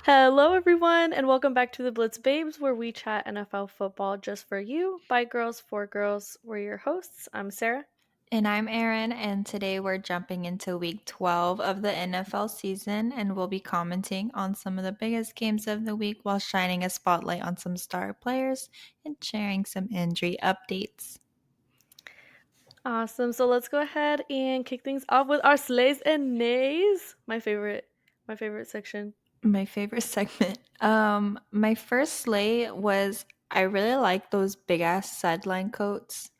Hello, everyone, and welcome back to the Blitz Babes, where we chat NFL football just for you by girls for girls. We're your hosts. I'm Sarah. And I'm Erin, and today we're jumping into week 12 of the NFL season, and we'll be commenting on some of the biggest games of the week while shining a spotlight on some star players and sharing some injury updates. Awesome. So let's go ahead and kick things off with our slays and nays. My favorite section. My favorite segment. My first slay was I really like those big ass sideline coats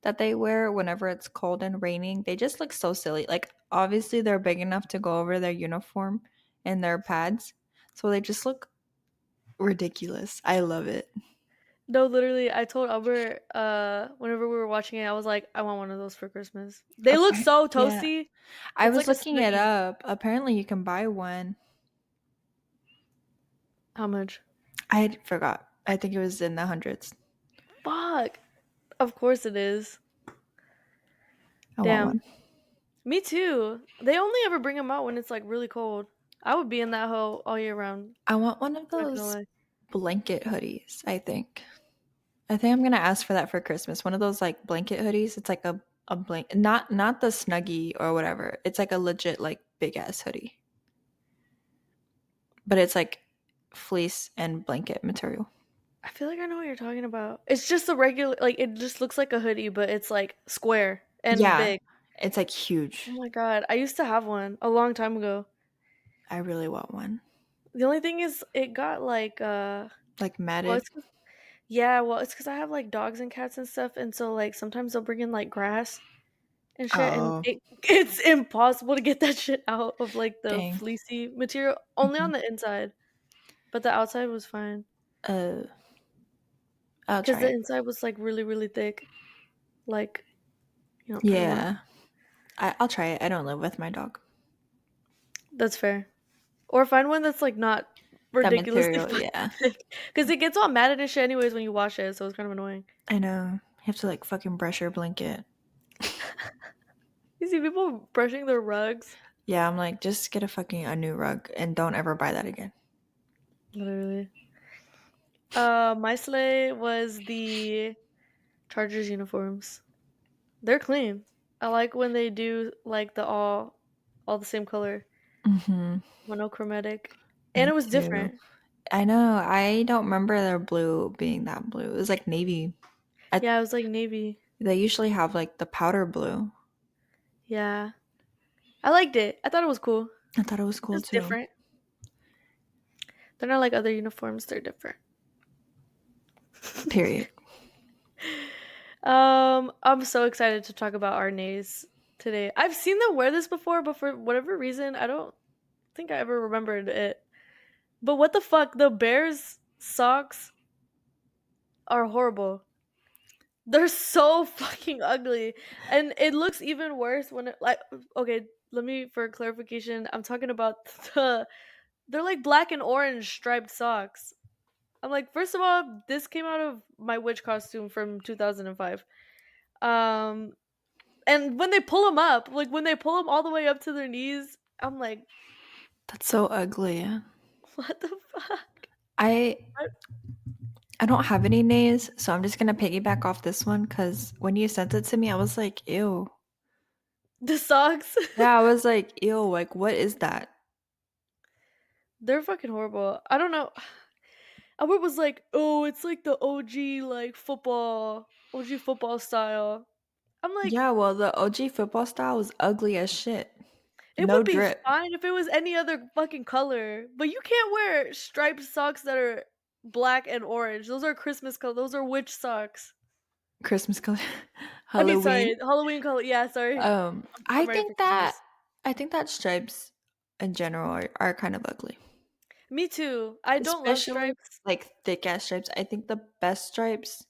that they wear whenever it's cold and raining. They just look so silly. Like obviously they're big enough to go over their uniform and their pads. So they just look ridiculous. I love it. No, literally, I told Albert whenever we were watching it, I was like, I want one of those for Christmas. They look so Yeah. toasty. I It's was like a looking it snuggie. up. Apparently you can buy one. How much? I forgot. I think it was in the hundreds. Fuck. Of course it is. I want Damn. one. Me too. They only ever bring them out when it's like really cold. I would be in that hole all year round. I want one of Not gonna those lie. blanket hoodies, I think. I think I'm gonna ask for that for Christmas. One of those like blanket hoodies. It's like a blank, not the snuggie or whatever. It's like a legit like big ass hoodie, but it's like fleece and blanket material. I feel like I know what you're talking about. It's just a regular, like it just looks like a hoodie, but it's like square and Yeah, big. it's like Oh huge. my god, I used to have one a long time ago. I really want one. The only thing is, it got like Like well, matted. yeah, well, it's because I have like dogs and cats and stuff, and so like sometimes they'll bring in like grass and shit, and Oh, it's impossible to get that shit out of like the dang. fleecy material. Only on Mhm. the inside, but the outside was fine Uh, I'll because try the it. inside was like really really thick. Like pretty much. Yeah, I'll try it. I don't live with my dog. That's fair. Or find one that's like not That ridiculously material, fucking yeah. thick, because it gets all matted and shit anyways when you wash it, so it's kind of annoying. I know. You have to like fucking brush your blanket. You see people brushing their rugs, Yeah, I'm like, just get a new rug and don't ever buy that again. literally. My sleigh was the Chargers uniforms. They're clean. I like when they do like the all the same color, Mm-hmm. monochromatic, and Me it was too. different. I know. I don't remember their blue being that blue. It was like navy. I, Yeah, it was like navy. they usually have like the powder blue. Yeah, I liked it. I thought it was cool. I thought it was cool Just too. different. They're not like other uniforms. They're different. Period. I'm so excited to talk about our nays today. I've seen them wear this before, but for whatever reason, I don't think I ever remembered it. But what the fuck? The Bears socks are horrible. They're so fucking ugly. And it looks even worse when it like okay, let me for clarification, I'm talking about they're like black and orange striped socks. I'm like, first of all, this came out of my witch costume from 2005. Um And when they pull them up, like when they pull them all the way up to their knees, I'm like, That's so ugly. what the fuck? I What? I don't have any nays, so I'm just gonna piggyback off this one because when you sent it to me, I was like, ew. The socks? Yeah, I was like, ew, like what is that? They're fucking horrible. I don't know. Albert was like, oh, it's like the OG, like OG football style. I'm like, Yeah, well, the OG football style was ugly as shit. it No would be drip. fine if it was any other fucking color, but you can't wear striped socks that are black and orange. Those are Christmas color. Those are witch socks. Christmas color. I mean, sorry, Halloween. Halloween color. Yeah, sorry. I I'm ready for think that Christmas. I think that stripes in general are kind of ugly. Me too. I don't love Especially stripes. like thick ass stripes. I think the best stripes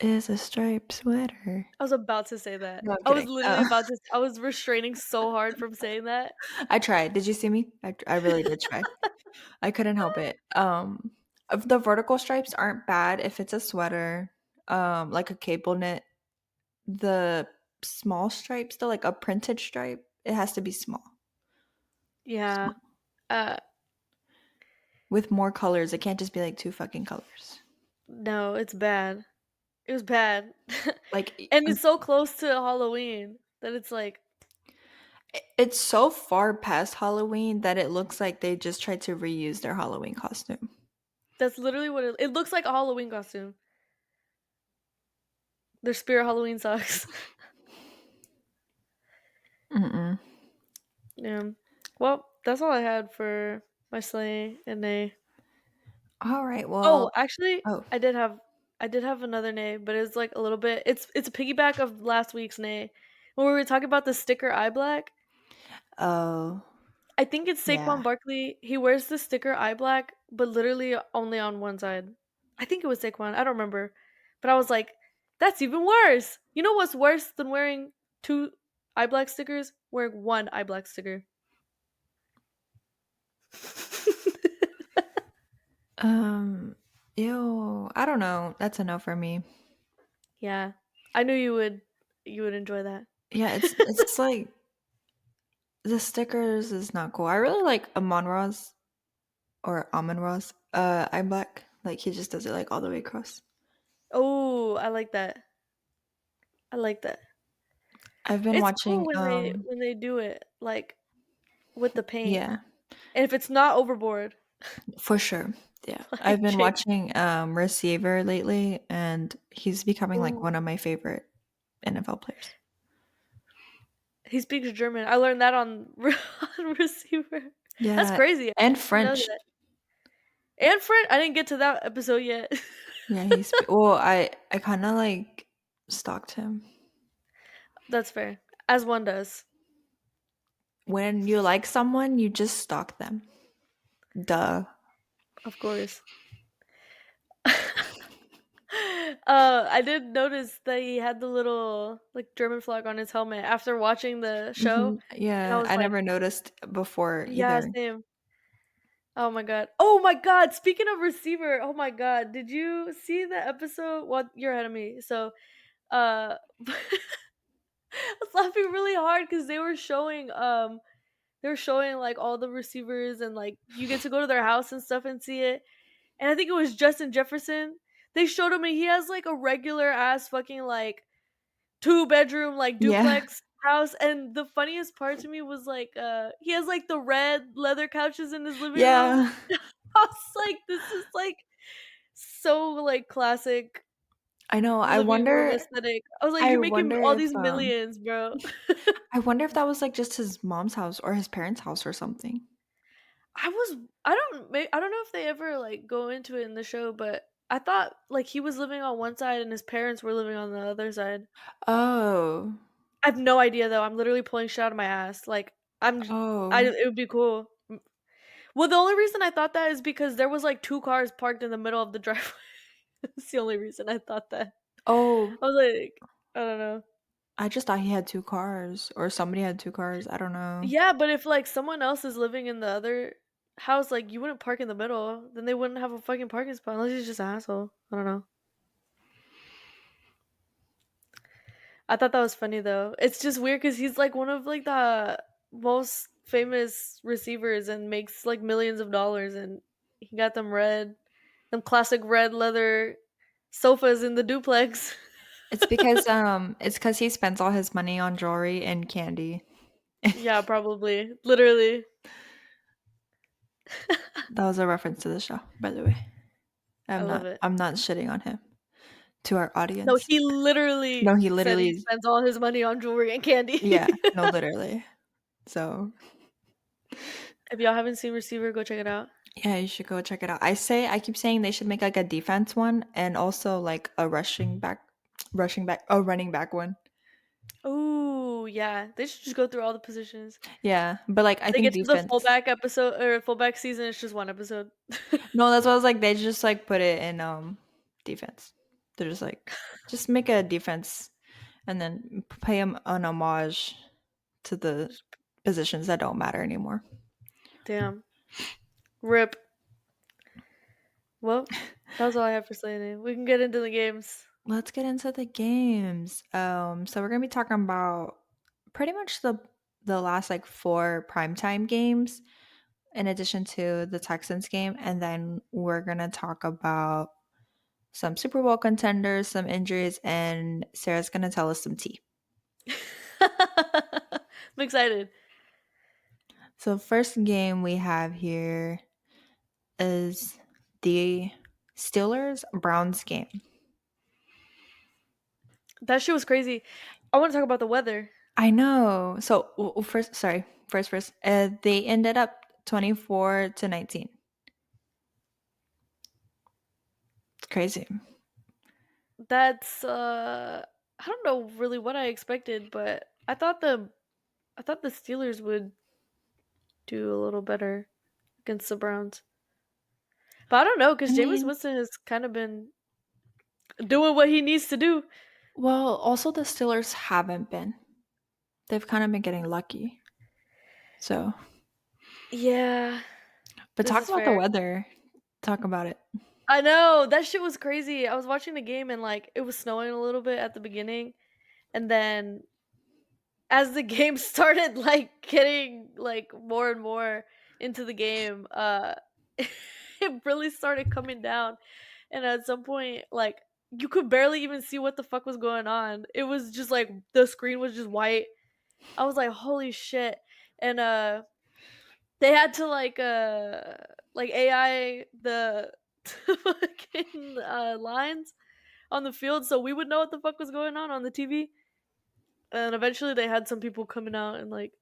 is a striped sweater. I was about to say that. No, I'm I was kidding. literally about to I was restraining so hard from saying that. I tried. Did you see me? I really did try. I couldn't help it. If the vertical stripes aren't bad if it's a sweater, like a cable knit. The small stripes though, like a printed stripe, it has to be small. Yeah. Small. Uh, with more colors. It can't just be like two fucking colors. No, it's bad. It was bad. Like And it's so close to Halloween that it's like it's so far past Halloween that it looks like they just tried to reuse their Halloween costume. that's literally what it looks like, a Halloween costume. Their spirit Halloween socks. Mm-mm. Yeah. Well, that's all I had for my sleigh and nay. All right. Oh, Well, actually, oh, I did have another nay, but it's like a little bit. It's a piggyback of last week's nay, when we were talking about the sticker eye black. oh, I think it's yeah. Saquon Barkley. He wears the sticker eye black, but literally only on one side. I think it was Saquon. I don't remember, but I was like, that's even worse. You know what's worse than wearing two eye black stickers? Wearing one eye black sticker. Um, Ew. I don't know. That's a no for me. Yeah, I knew you would enjoy that. Yeah, it's like the stickers is not cool. I really like Amon Ross or Amon Ross. I'm black. Like he just does it like all the way across. Oh, I like that. I like that. I've been It's cool watching when they do it like with the paint, yeah, and if it's not overboard, for sure. Yeah. I've like been Jake. watching Receiver lately and he's becoming like Ooh, one of my favorite NFL players. he speaks German. I learned that on on receiver. That's Yeah, crazy. I and didn't know French. that. And Fred, I didn't get to that episode yet. Yeah, well, I kind of like stalked him. That's fair, as one does, When you like someone, you just stalk them. Duh. of course. I did notice that he had the little like German flag on his helmet after watching the show, and I Yeah, was I like, never noticed before "Yeah, either. same." Oh my god. Oh my god. Speaking of receiver, oh my god. Did you see the episode? Well, you're ahead of me. So, I was laughing really hard because they were showing like all the receivers, and like you get to go to their house and stuff and see it. And I think it was Justin Jefferson. They showed him, and he has like a regular ass fucking like 2 bedroom like Yeah. duplex house. And the funniest part to me was like he has like the red leather couches in his living room. Yeah. I was like, this is like so like classic I know. living room aesthetic. I was like, I you're making wonder all if these millions, bro. that was like just his mom's house or his parents' house or something. I was I don't know if they ever like go into it in the show, but I thought like he was living on one side and his parents were living on the other side. Oh. I have no idea though. I'm literally pulling shit out of my ass. Like Oh. it would be cool. Well, the only reason I thought that is because there was like two cars parked in the middle of the driveway. That's the only reason I thought that. Oh, I was like, I don't know. I just thought he had two cars or somebody had two cars. I don't know. Yeah, but if like someone else is living in the other house, like you wouldn't park in the middle, then they wouldn't have a fucking parking spot unless he's just an asshole. I don't know. I thought that was funny though. It's just weird because he's like one of like the most famous receivers and makes like millions of dollars, and he got them classic red leather sofas in the duplex. It's because he spends all his money on jewelry and candy. Yeah, probably, literally. That was a reference to the show, by the way. I love it. I'm not shitting on him to our No, audience. he No, literally he said he literally spends all his money on jewelry and yeah, candy. no, literally. So, If y'all haven't seen Receiver, go check it out. yeah, you should go check it out. I keep saying they should make like a defense one and also like a running back one. Ooh, yeah. They should just go through all the positions. Yeah, but like I They think get to the defense. fullback episode or fullback season, it's just one episode. No, that's what I was like. They just like put it in defense. They're just like just make a defense and then pay them an homage to the positions that don't matter anymore. Damn. Rip. Well, that was all I have for Slay. We can get into the games. Let's get into the games. So we're gonna be talking about pretty much the last like four primetime games, in addition to the Texans game, and then we're gonna talk about some Super Bowl contenders, some injuries, and Sarah's gonna tell us some tea. I'm excited. So, first game we have here is the Steelers Browns game. That shit was crazy. I want to talk about the weather. I know. So, first, sorry, first, they ended up 24-19. It's crazy. That's I don't know really what I expected, but I thought the Steelers would do a little better against the Browns. But I don't know I because Jameis mean, Winston has kind of been doing what he needs to do. well, also the Steelers haven't been. They've kind of been getting lucky. So, Yeah, but this talk is about the fair. weather. Talk about it. I know that shit was crazy. I was watching the game and like it was snowing a little bit at the beginning, and then as the game started like getting like more and more into the game, it really started coming down. And at some point, like you could barely even see what the fuck was going on. It was just like the screen was just white. I was like, holy shit. And they had to like AI the fucking lines on the field so we would know what the fuck was going on the TV. And eventually they had some people coming out and like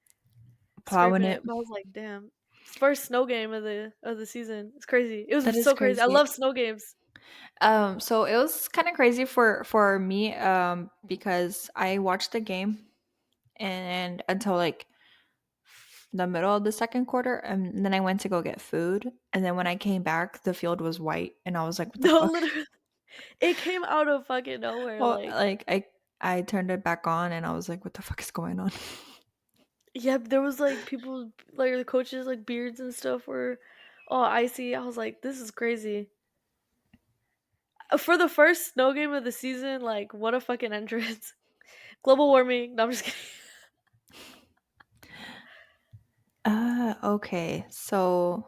Plowing scraping it. it. But I was like, damn. First snow game of the season. It's crazy. It That was is so crazy. I crazy. love snow games. So it was kind of crazy for me because I watched the game and until like the middle of the second quarter, and then I went to go get food, and then when I came back the field was white and I was like, what the No, fuck? literally. It came out of fucking nowhere. Well, Like, like I turned it back on and I was like, what the fuck is going on? yeah, there was like people, like the coaches, like beards and stuff were all icy. I was like, this is crazy. For the first snow game of the season, like, what a fucking entrance. Global warming. No, I'm just kidding. Okay. So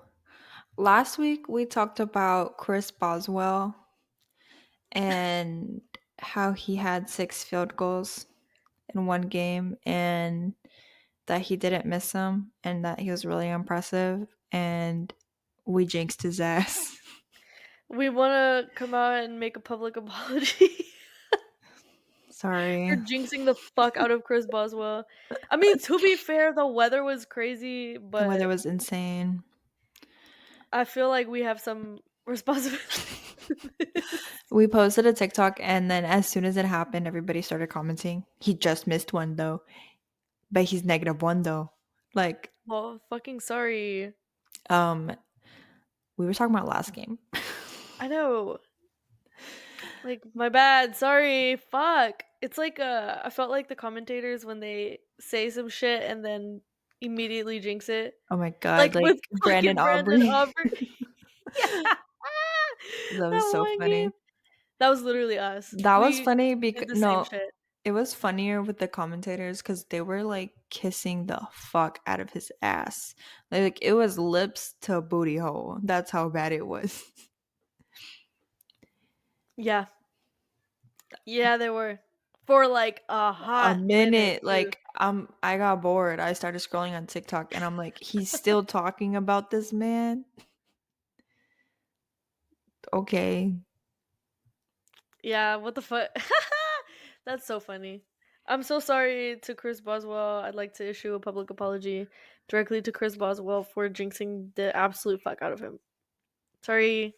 last week we talked about Chris Boswell and how he had 6 field goals in one game and that he didn't miss them and that he was really impressive and we jinxed his ass. We want to come out and make a public apology for Sorry. jinxing the fuck out of Chris Boswell. I mean, to be fair, the weather was crazy, The weather but was insane. I feel like we have some responsibility. We posted a TikTok and then as soon as it happened, everybody started commenting. He just missed one though, but he's -1 though. Like, Well, fucking sorry. um, we were talking about last game. I know. Like, my bad. Sorry. Fuck. It's like I felt like the commentators when they say some shit and then immediately jinx it. Oh my Like god, like with Brandon fucking Brandon Aubrey. Aubrey. Yeah. That That was so one game. funny. That was literally us. That was We funny did because the same no, shit. it was funnier with the commentators because they were like kissing the fuck out of his ass. Like it was lips to booty hole. That's how bad it was. Yeah. Yeah, they were. For like a A hot minute minute, too. like I got bored. I started scrolling on TikTok and I'm like, he's still talking about this man. Okay. Yeah, what the fuck? That's so funny. I'm so sorry to Chris Boswell. I'd like to issue a public apology directly to Chris Boswell for jinxing the absolute fuck out of him. Sorry.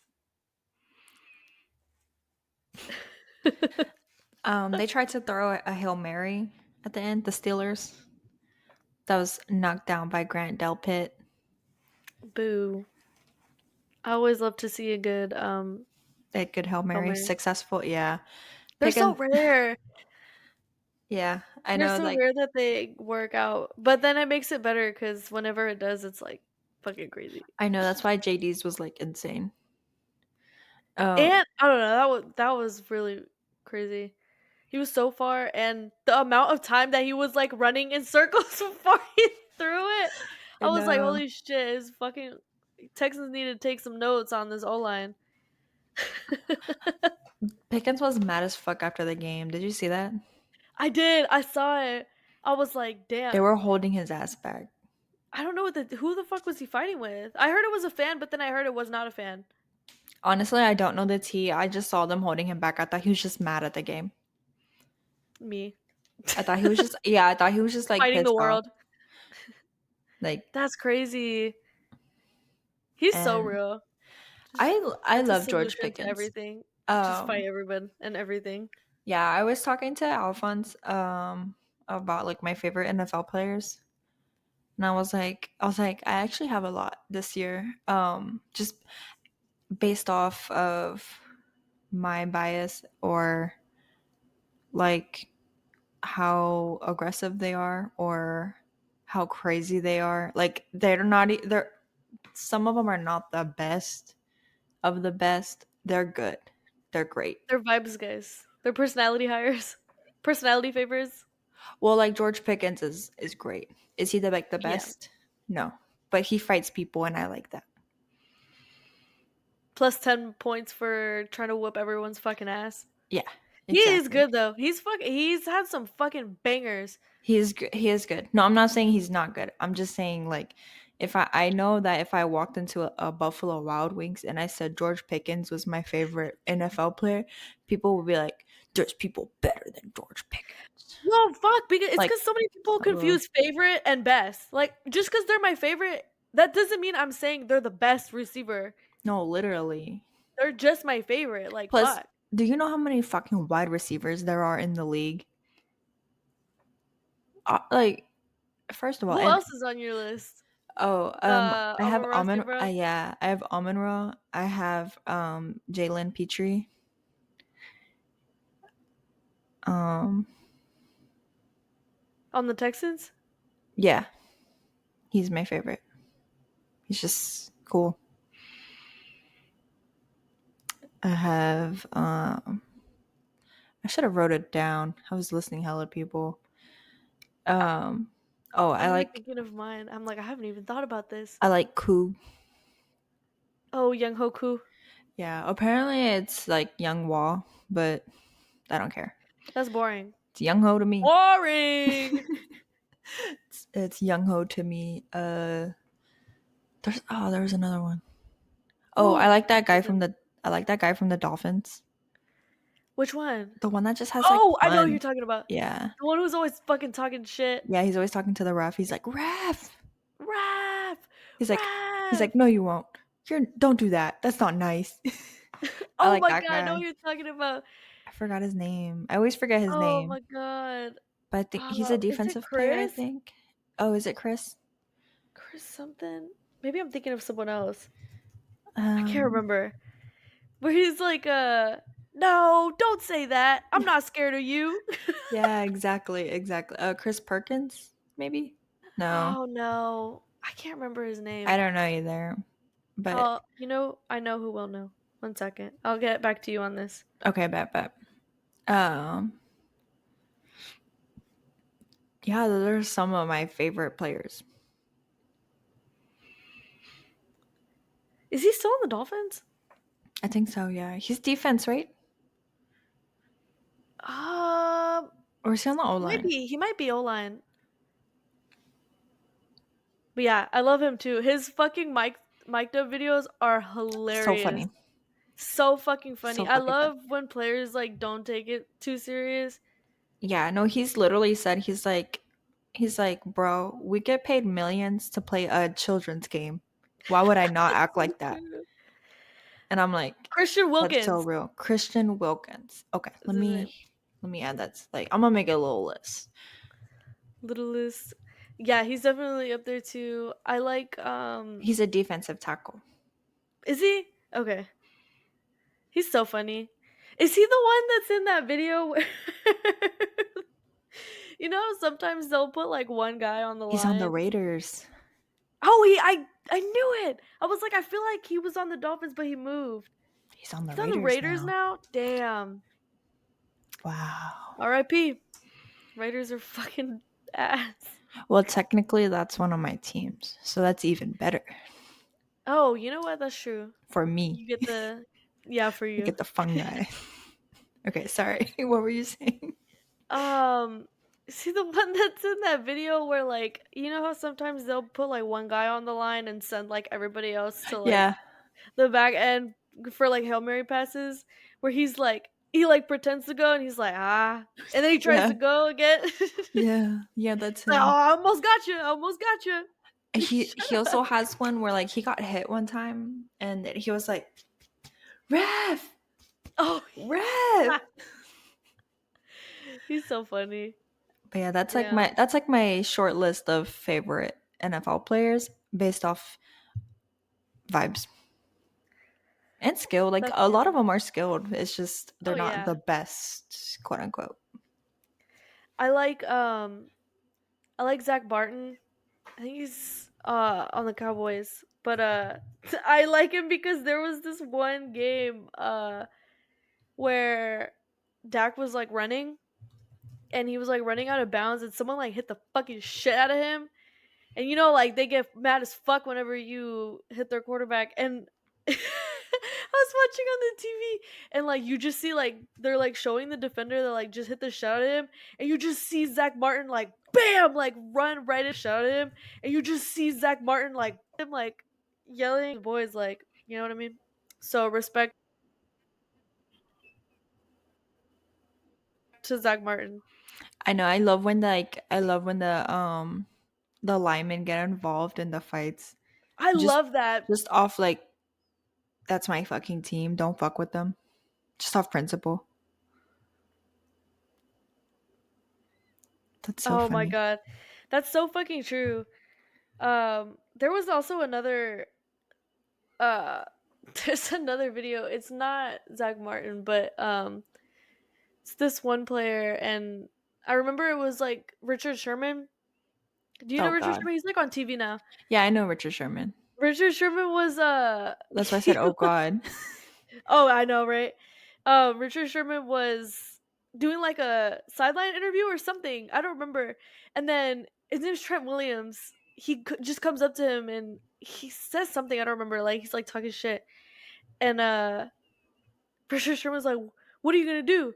They tried to throw a Hail Mary at the end, the Steelers. That was knocked down by Grant Delpit. Boo. I always love to see a good A good Hail Hail Mary, Mary. successful. Yeah, They're so picking. rare. Yeah, I They're know. so Like rare that they work out. But then it makes it better because whenever it does, it's like fucking crazy. I know that's why JD's was like insane. Um, And I don't know, that was really crazy. He was so far, and the amount of time that he was like running in circles before he threw it. I I was like, know. holy shit, his fucking Texans need to take some notes on this O line. Pickens was mad as fuck after the game. Did you see that? I did. I saw it. I was like, They damn. were holding his ass back. I don't know who the fuck was he fighting with. I heard it was a fan, but then I heard it was not a fan. Honestly, I don't know the T. I just saw them holding him back. I thought he was just mad at the game. Me. I thought he was just yeah, I thought he was just like Fighting the pissed off. world. Like That's crazy. He's so and real. Just I that's a love George solution to Pickens. everything. Just fight Um everyone and everything. yeah, I was talking to Alphonse about like my favorite NFL players. And I was like, I actually have a lot this year. Just based off of my bias or like how aggressive they are or how crazy they are. Like they're some of them are not the best of the best. They're good. They're great. They're vibes guys. They're personality hires. Personality favors. Well, like George Pickens is great. Is he the Yeah. best? No. But he fights people and I like that. Plus 10 points for trying to whoop everyone's fucking ass. Yeah. He is Exactly. good though. He's had some fucking bangers. He is good. He is good. No, I'm not saying he's not good. I'm just saying like if I know that if I walked into a Buffalo Wild Wings and I said George Pickens was my favorite NFL player, people would be like, "There's people better than George Pickens." Well, fuck, because it's Like, because so many people hello. confuse favorite and best. Like, just because they're my favorite, that doesn't mean I'm saying they're the best receiver. No, literally. They're just my favorite. Like, Plus, fuck. do you know how many fucking wide receivers there are in the league? Like, first of all, Who and else is on your list? oh, I have Amon Ross, Amon. bro. Yeah, I have Amon Ra. I have Jalen Petrie. Um, On the Texans? yeah, he's my favorite. He's just cool. I have I should have wrote it down. I was listening hella people. Um oh, I'm like thinking of mine. I'm like, I haven't even thought about this. I like Koo. Oh, Young Hoku. Yeah, apparently it's like Young Wall, but I don't care. That's boring. It's Young Ho to me. Boring. It's Young Ho to me. There's another one. Oh, Who? I like that guy from the Dolphins. Which one? The one that just has like Oh, I know who you're fun. talking about. Yeah. The one who's always fucking talking shit. Yeah, he's always talking to the ref. He's like, "Ref." Rap! He's Rap! like, "No, you won't. Don't do that. That's not nice." I Oh like my that god, I know guy. what you're talking about. I forgot his name. I always forget his Oh name, my god. but I think he's a Is it defensive player, I Chris? think. Oh, is it Chris? Chris something? Maybe I'm thinking of someone else. I can't Um, remember. Where he's like, no, don't say that. I'm not scared of you. yeah, exactly, exactly. Chris Perkins, maybe? No, Oh no. I can't remember his I name. don't know either. But I know who will know. One second. I'll get back to you on this. okay, bet. Um, yeah, those are some of my favorite players. Is he still on the Dolphins? I think so, yeah. He's defense, right? Um, Or is he on the O line? He might be O line. But yeah, I love him too. His fucking mic'd up videos are So hilarious. funny. So fucking funny. So I fucking funny. love when players like don't take it too serious. Yeah, no, he's literally said he's like, bro, we get paid millions to play a children's game. Why would I not That's act so like that? true. And I'm like, Christian that's so Wilkins real. Christian Wilkins. Okay, is his name. let me add that. Like, I'm gonna make a little list. Littlest. Yeah, he's definitely up there too. I like He's a defensive tackle. is he? Okay. He's so funny. Is he the one that's in that video where you know, sometimes they'll put like one guy on the He's on the line. Raiders. Oh, I knew it. I was like, I feel like he was on the Dolphins, but he moved. He's on the He's on the Raiders Raiders now. now. Damn. Wow. R.I.P. Raiders are fucking ass. Well, technically, that's one of my teams, so that's even better Oh, you know what? That's true. for me. You get the yeah for I you. get the fungi. Okay, sorry. What were you saying? Um, see the one that's in that video where like you know how sometimes they'll put like one guy on the line and send like everybody else to like Yeah, the back end for like Hail Mary passes where he like pretends to go and he's like and then he tries yeah, to go again. yeah. That's Like, oh, him. I almost got you. I almost got you. He also has one where like he got hit one time, and he was like, "Ref, Oh, ref." he's so funny. But yeah, Yeah, that's like my short list of favorite NFL players based off vibes and skill. Like that's a lot of good. them are skilled. It's just they're Oh not yeah, the best, quote unquote. I like I like Zach Barton. I think he's on the Cowboys, but I like him because there was this one game where Dak was like running and he was like running out of bounds and someone like hit the fucking shit out of him. And you know, like they get mad as fuck whenever you hit their quarterback. And I was watching on the TV, and like you just see like they're like showing the defender that like just hit the shot at him, and you just see Zach Martin like bam, like run right and shot at him, and you just see Zach Martin like him like yelling. The boys like you know what I mean. So respect to Zach Martin. I know. I love when the linemen get involved in the fights. I Just love that. just off like that's my fucking team. Don't fuck with them. Just off principle. That's so Oh my funny. god, that's so fucking true. There was also another uh there's another video. It's not Zach Martin, but it's this one player and I remember it was like Richard Sherman. Do you know Oh Richard god. Sherman? He's like on TV now. Yeah, I know Richard Sherman. Richard Sherman was That's why I said, "Oh God." oh, I know, right? Richard Sherman was doing like a sideline interview or something. I don't remember. And then his name's Trent Williams. Just comes up to him and he says something I don't remember. Like he's like talking shit, and Richard Sherman's like, "What are you gonna do?"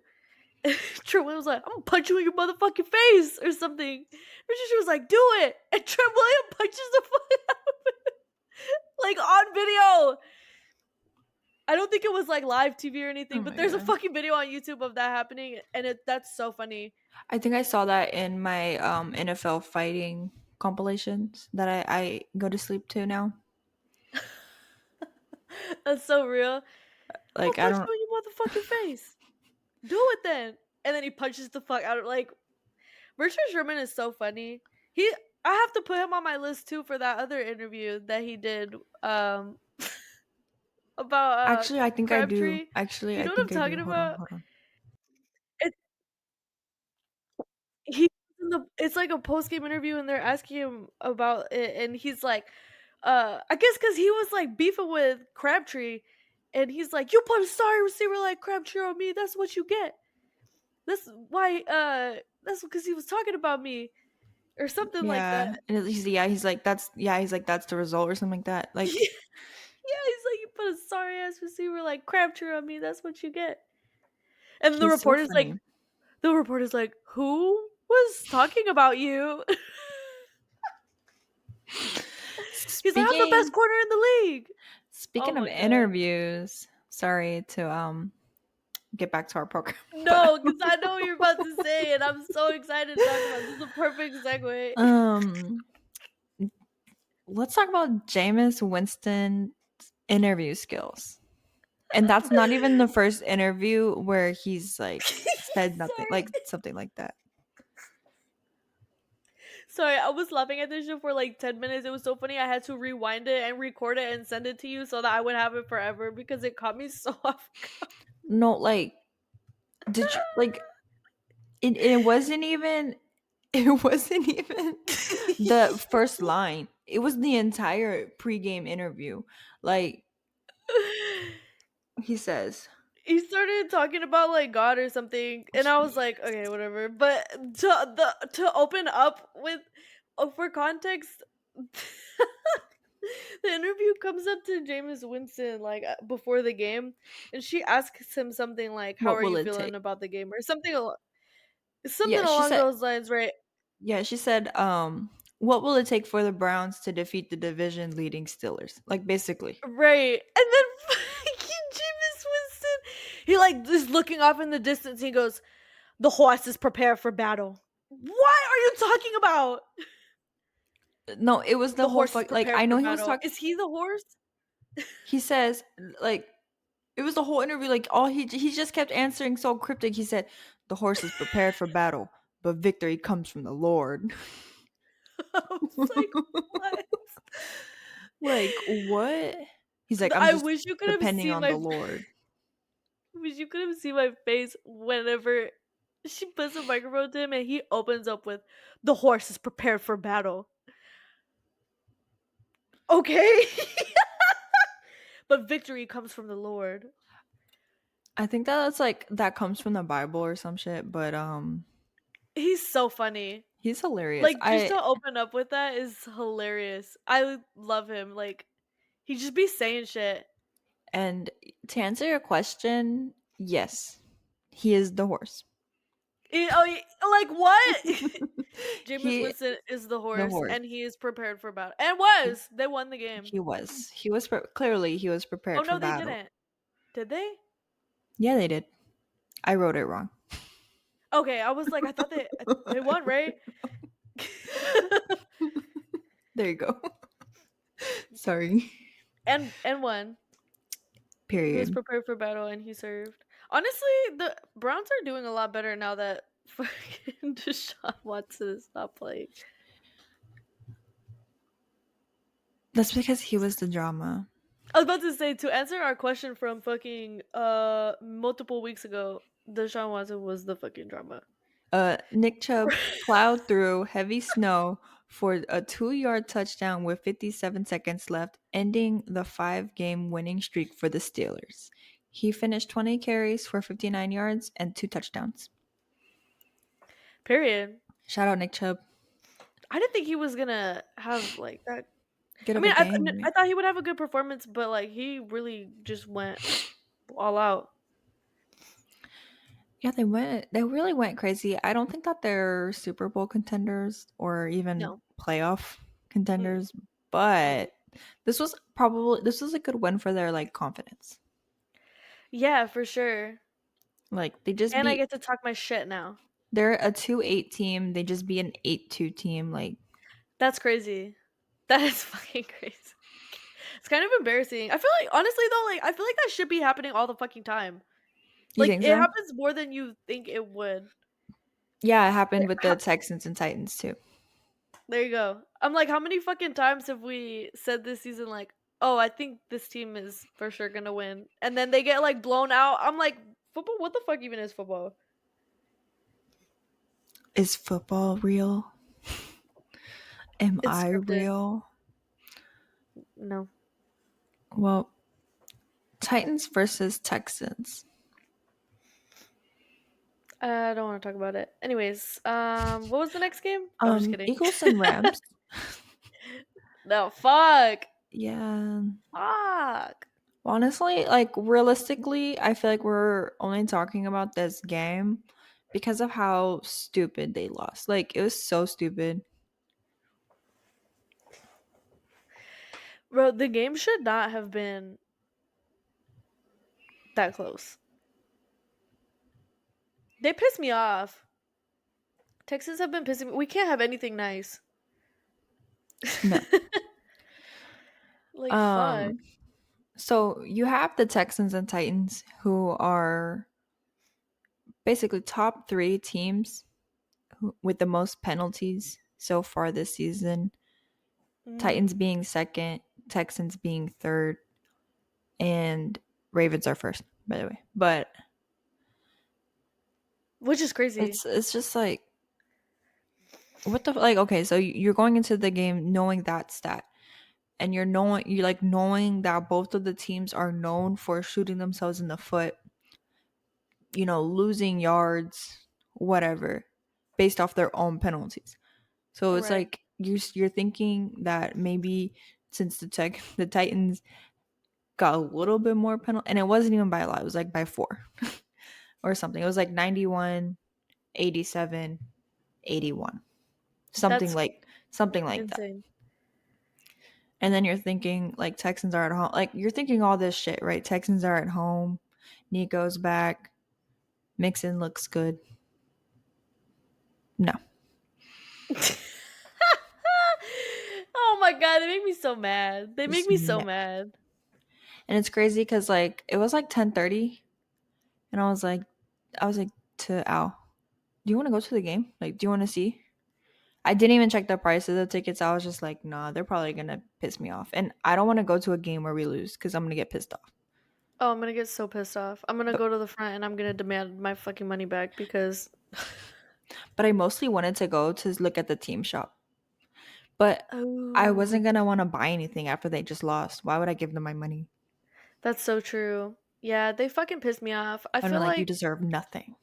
And Trent Williams was like, "I'm gonna punch you in your motherfucking face or something." Richard Sherman's like, "Do it," and Trent Williams punches the fuck out of him, like on video. I don't think it was like live TV or Oh anything, but my there's a god. fucking video on YouTube of that happening, and that's so funny. I think I saw that in my NFL fighting compilations that I go to sleep to now. That's so real. I'll Like I punch don't you in your motherfucking face. Do it then. And then he punches the fuck out of like Richard Sherman is so funny. He I have to put him on my list too for that other interview that he did about actually I think I do. Crabtree. Actually, You I know what I'm think I do. talking Hold on, about? hold on. He it's like a post game interview and they're asking him about it and he's like I guess because he was like beefing with Crabtree and he's like, "You put a sorry receiver like Crabtree on me, that's what you get. That's why that's because he was talking about me or something like that." Yeah. And he's like that's the result or something like that. Yeah, Like he's like, "You put a sorry ass receiver like Crabtree on me, that's what you get." And he's so funny. the reporter's like, "Who was talking about you?" He's like, "I'm the best Speaking corner in the league." Oh speaking of my god. interviews, sorry to get back to our program, but No, because I know what you're about to say, and I'm so excited to talk about it. This is a perfect segue. um let's talk about Jameis Winston interview skills. And that's not even the first interview where he's like said nothing, Sorry. like something like that. Sorry, I was laughing at this show for like 10 minutes. It was so funny. I had to rewind it and record it and send it to you so that I would have it forever because it caught me so off No, like, did you like it wasn't even it wasn't even the first line. It was the entire pregame interview. Like guard. he says, He started talking about like God or something, and I was like, okay, whatever. But to open up with Oh, for context, the interview comes up to Jameis Winston like before the game, and she asks him something like, "How What are will you it take? feeling about the game?" or something Yeah, she along said those lines, right? yeah, she said, what will it take for the Browns to defeat the division leading Steelers? Like basically. Right, and then fucking Jameis Winston, he like is looking off in the distance. He goes, "The horse is prepared for battle." What are you talking about? No, it was the The whole horse is fuck like prepared I for know he was battle. talking Is he the horse? he says like it was the whole interview like all he just kept answering so cryptic. He said, "The horse is prepared for battle, but victory comes from the Lord." I was like, what? Like, what? He's like, "I'm I just wish you could have depending seen on the my Lord." wish you could have seen my face whenever she puts a microphone to him and he opens up with, "The horse is prepared for battle." Okay. But victory comes from the Lord. I think that's like that comes from the Bible or some shit, but He's so funny. he's hilarious. Like, just I to open up with that is hilarious. I love him. Like, he just be saying shit. And to answer your question, yes, he is the horse. Like what? Jameis He Winston is the the horse, horse. and he is prepared for battle. And was they won the game? Clearly he was Oh prepared for no, they battle. didn't. Did they? Yeah, they did. I wrote it wrong. Okay, I was like, I thought they won, right? There you go. Sorry. and won. He was Period. prepared for battle, and he served. Honestly, the Browns are doing a lot better now that fucking Deshaun Watson is not playing. That's because he was the drama. I was about to say, to answer our question from fucking multiple weeks ago, Deshaun Watson was the fucking drama. Nick Chubb plowed through heavy snow for a 2-yard touchdown with 57 seconds left, ending the 5-game winning streak for the Steelers. He finished 20 carries for 59 yards and 2 touchdowns. Period. Shout out Nick Chubb. I didn't think he was gonna have like that. Good I of a mean, game, I right? thought he would have a good performance, but like he really just went all out. Yeah, they really went crazy. I don't think that they're Super Bowl contenders or even No. playoff Mm-mm. contenders, Mm-mm. but this was a good win for their like confidence. Yeah, for sure. Like they just And I beat get to talk my shit now. they're a 2-8 team. They just beat an 8-2 team. Like, That's crazy. That is fucking crazy. It's kind of embarrassing. I feel like honestly though, like I feel like that should be happening all the fucking time. you Like think it so? happens more than you think it would. Yeah, it happened with the How, Texans and Titans too. there you go. I'm like, how many fucking times have we said this season like, "Oh, I think this team is for sure gonna win," and then they get like blown out. I'm like, football. What the fuck even is football? Is football real? Am It's I scripted. real? No. Well, Titans versus Texans. I don't want to talk about it. Anyways, what was the next game? No, I'm just kidding. Eagles and Rams. No, fuck. Yeah. Fuck. Honestly, like realistically, I feel like we're only talking about this game because of how stupid they lost. Like it was so stupid. Bro, the game should not have been that close. They pissed me off. Texans have been pissing me. We can't have anything nice. No. Like fuck. Um so you have the Texans and Titans who are basically top 3 teams with the most penalties so far this season. Mm. Titans being second, Texans being third, and Ravens are first, by the way. But Which is crazy. it's just like what the like okay, so you're going into the game knowing that stat and you're like knowing that both of the teams are known for shooting themselves in the foot, losing yards, whatever, based off their own penalties. So it's Right. like you're thinking that maybe since the Titans got a little bit more penalty, and it wasn't even by a lot. It was like by 4 or something. It was like 91, 87, 81, That's something like that. insane. And then you're thinking like Texans are at home. Like you're thinking all this shit, right? Texans are at home. Nico's back. Mixon looks good. No. Oh my god, they make me so mad. They make Just me so meh. mad. And it's crazy because like it was like 10:30, and I was like to Al, do you want to go to the game? Like, do you want to see? I didn't even check the price of the tickets. I was just like, nah, they're probably gonna piss me off, and I don't want to go to a game where we lose because I'm gonna get pissed off. Oh, I'm gonna get so pissed off. I'm gonna But go to the front and I'm gonna demand my fucking money back because but I mostly wanted to go to look at the team shop, but I oh, wasn't gonna want to buy anything after they just lost. Why would I give them my money? that's so true. Yeah, they fucking pissed me off. I I'm feel like, you like deserve nothing.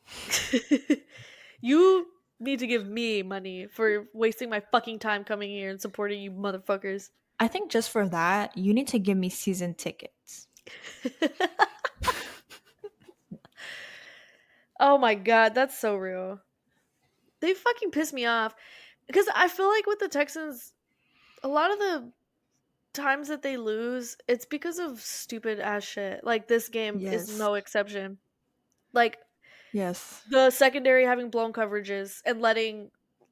you need to give me money for wasting my fucking time coming here and supporting you motherfuckers. I think just for that, you need to give me season tickets. Oh my god, that's so real. They fucking piss me off because I feel like with the Texans, a lot of the times that they lose, it's because of stupid ass shit. Like this game is Yes. no exception. Like Yes. the secondary having blown coverages and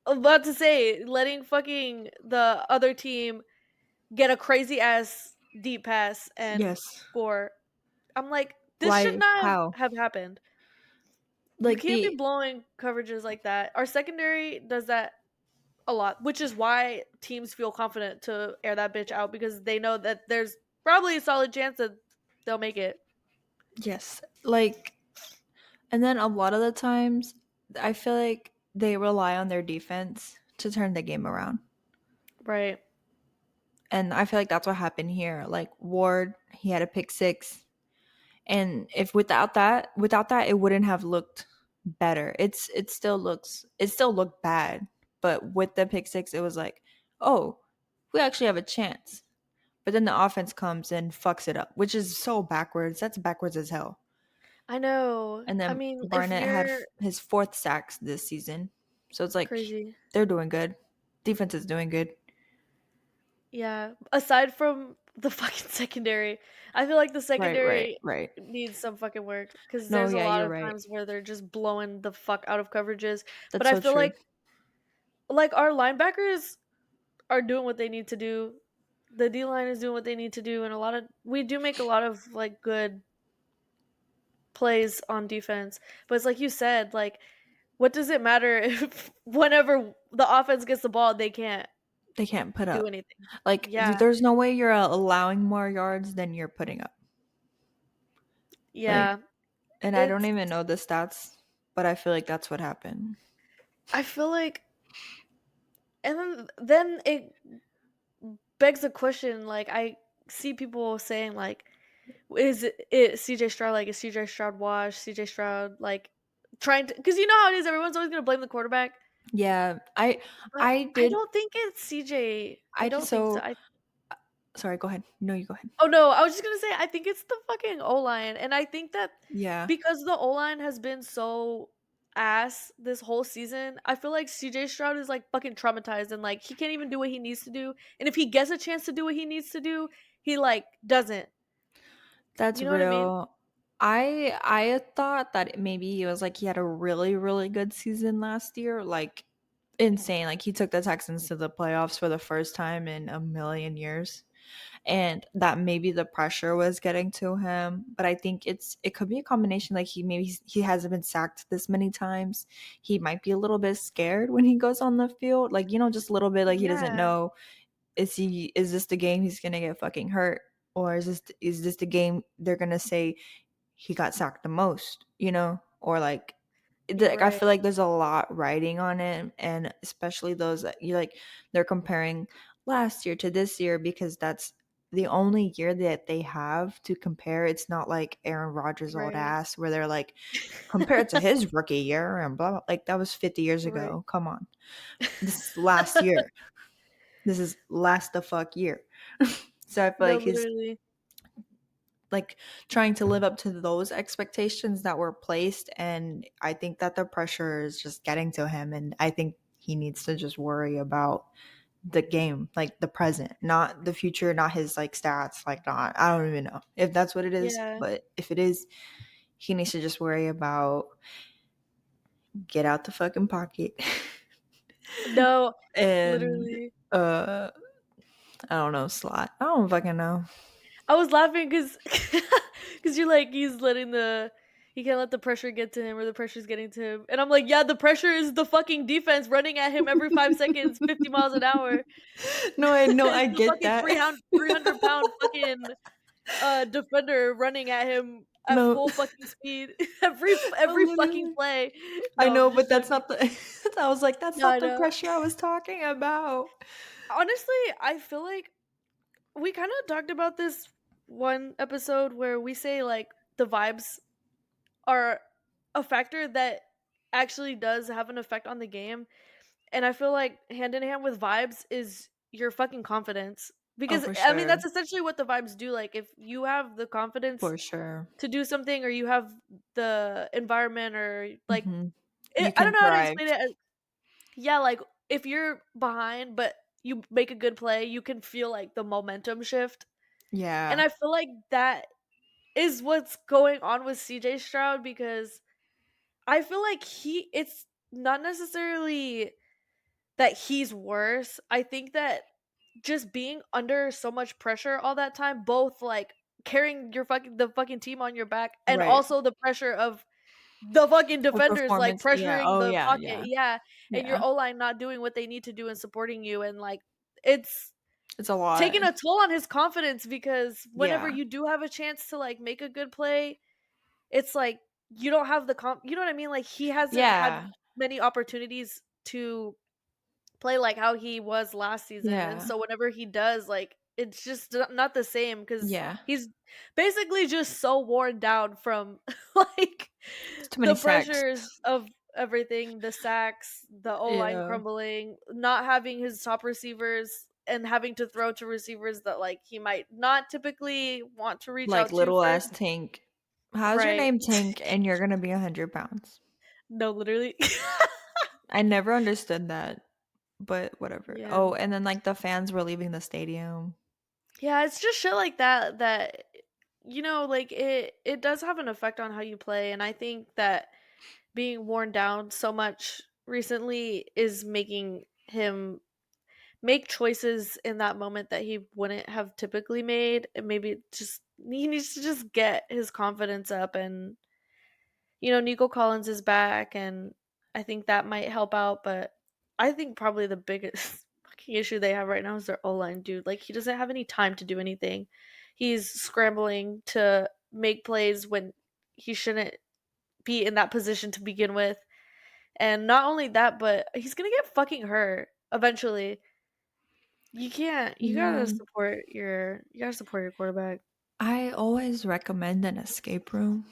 I'm about to say letting fucking the other team get a crazy ass deep pass and Yes. score. I'm like, this should Like not how? have happened. You Like can't be the blowing coverages like that. Our secondary does that a lot, which is why teams feel confident to air that bitch out because they know that there's probably a solid chance that they'll make it. yes. Like and then a lot of the times I feel like they rely on their defense to turn the game around. Right. And I feel like that's what happened here. Like Ward, he had a pick six. And if without that, it wouldn't have looked better. It still looked bad. But with the pick six, it was like, oh, we actually have a chance. But then the offense comes and fucks it up, which is so backwards. That's backwards as hell. I know. And I then mean, if Barnett had you're his fourth sacks this season. So it's like crazy. they're doing good. Defense is doing good. Yeah. Aside from the fucking secondary, I feel like the Right, right, secondary right. needs some fucking work because No, there's a yeah, lot you're of right. times where they're just blowing the fuck out of coverages. But That's I so feel true. like our linebackers are doing what they need to do. The D line is doing what they need to do, and we do make a lot of like good plays on defense. But it's like you said, like what does it matter if whenever the offense gets the ball, they can't They can't put do up. anything? Like, Yeah, there's no way you're allowing more yards than you're putting up. Like, yeah. and I don't It's even know the stats, but I feel like that's what happened. I feel like, and then it begs a question. Like I see people saying like, is CJ Stroud like is CJ Stroud washed? CJ Stroud like trying to because you know how it is. Everyone's always gonna blame the quarterback, Yeah, but I I did. don't think it's CJ. I I did don't think so. so. Sorry, go ahead. No, you go ahead. Oh no, I was just gonna say I think it's the fucking O line, and I think that Yeah, because the O line has been so ass this whole season, I feel like CJ Stroud is like fucking traumatized and like he can't even do what he needs to do. And if he gets a chance to do what he needs to do, he like doesn't. that's You know what I mean? real. I thought that maybe he was like he had a really really good season last year, like insane. Like he took the Texans to the playoffs for the first time in a million years. And that maybe the pressure was getting to him, but I think it could be a combination. Like he hasn't been sacked this many times. He might be a little bit scared when he goes on the field, like just a little bit. Like he doesn't Yeah, know, is this the game he's gonna get fucking hurt, or is this the game they're gonna say he got sacked the most, or you're I right. feel like there's a lot riding on it, and especially those that you like, they're comparing last year to this year because that's the only year that they have to compare. It's not like Aaron Rodgers' old Right. ass where they're like compared to his rookie year and blah, blah, like that was 50 years Right. ago. Come on, this is last year. this is last the fuck year. So I feel No, like he's literally. like trying to live up to those expectations that were placed, and I think that the pressure is just getting to him, and I think he needs to just worry about the game, like the present, not the future, not his like stats, like not, I don't even know if that's what it is, Yeah. but if it is, he needs to just worry about get out the fucking pocket No, and literally. I don't know, slot. I don't fucking know. I was laughing because because you're like he's letting the he can't let the pressure get to him or the pressure's getting to him, and I'm like, yeah, the pressure is the fucking defense running at him every 5 seconds, 50 miles an hour. No, I know, I It's the get fucking that. 300 pound fucking defender running at him at No, full fucking speed every fucking literally. play. I No, I'm know, but just that's joking. not the I was like, that's No, I not the know. pressure I was talking about. Honestly, I feel like we kind of talked about this one episode where we say like the vibes are a factor that actually does have an effect on the game. And I feel like hand in hand with vibes is your fucking confidence. Oh, Because for I mean sure. that's essentially what the vibes do. Like if you have the confidence For sure. to do something or you have the environment or like Mhm. You I don't can know how to thrive. explain it. Yeah, like if you're behind but you make a good play, you can feel like the momentum shift. And Yeah. I feel like that is what's going on with CJ Stroud because I feel like it's not necessarily that he's worse. I think that just being under so much pressure all that time, both like carrying the fucking team on your back and Right. also the pressure of the fucking The defenders like performance. Yeah. pressuring Oh, the yeah, pocket. yeah. Yeah, and your Yeah. O-line not doing what they need to do and supporting you and like it's It's a lot. taking a toll on his confidence because whenever Yeah. you do have a chance to like make a good play, it's like you don't have the you know what I mean? Like he hasn't had Yeah. many opportunities to play like how he was last season. And Yeah. so whenever he does, like it's just not the same cuz Yeah. he's basically just so worn down from like It's too many the sacks. pressures of everything, the sacks, the O-line Yeah. crumbling, not having his top receivers and having to throw to receivers that like he might not typically want to reach Like out to little first. ass Tank. How's your Right. name Tank and you're gonna be 100 pounds? No, literally. I never understood that, but whatever. Yeah. Oh, and then like the fans were leaving the stadium. Yeah, it's just shit like that that like it does have an effect on how you play and I think that being worn down so much recently is making him make choices in that moment that he wouldn't have typically made and maybe just he needs to just get his confidence up and Nico Collins is back and I think that might help out but I think probably the biggest fucking issue they have right now is their O-line dude. Like he doesn't have any time to do anything. He's scrambling to make plays when he shouldn't be in that position to begin with. And not only that, but he's gonna get fucking hurt eventually. You can't. Yeah. You gotta support your quarterback. I always recommend an escape room.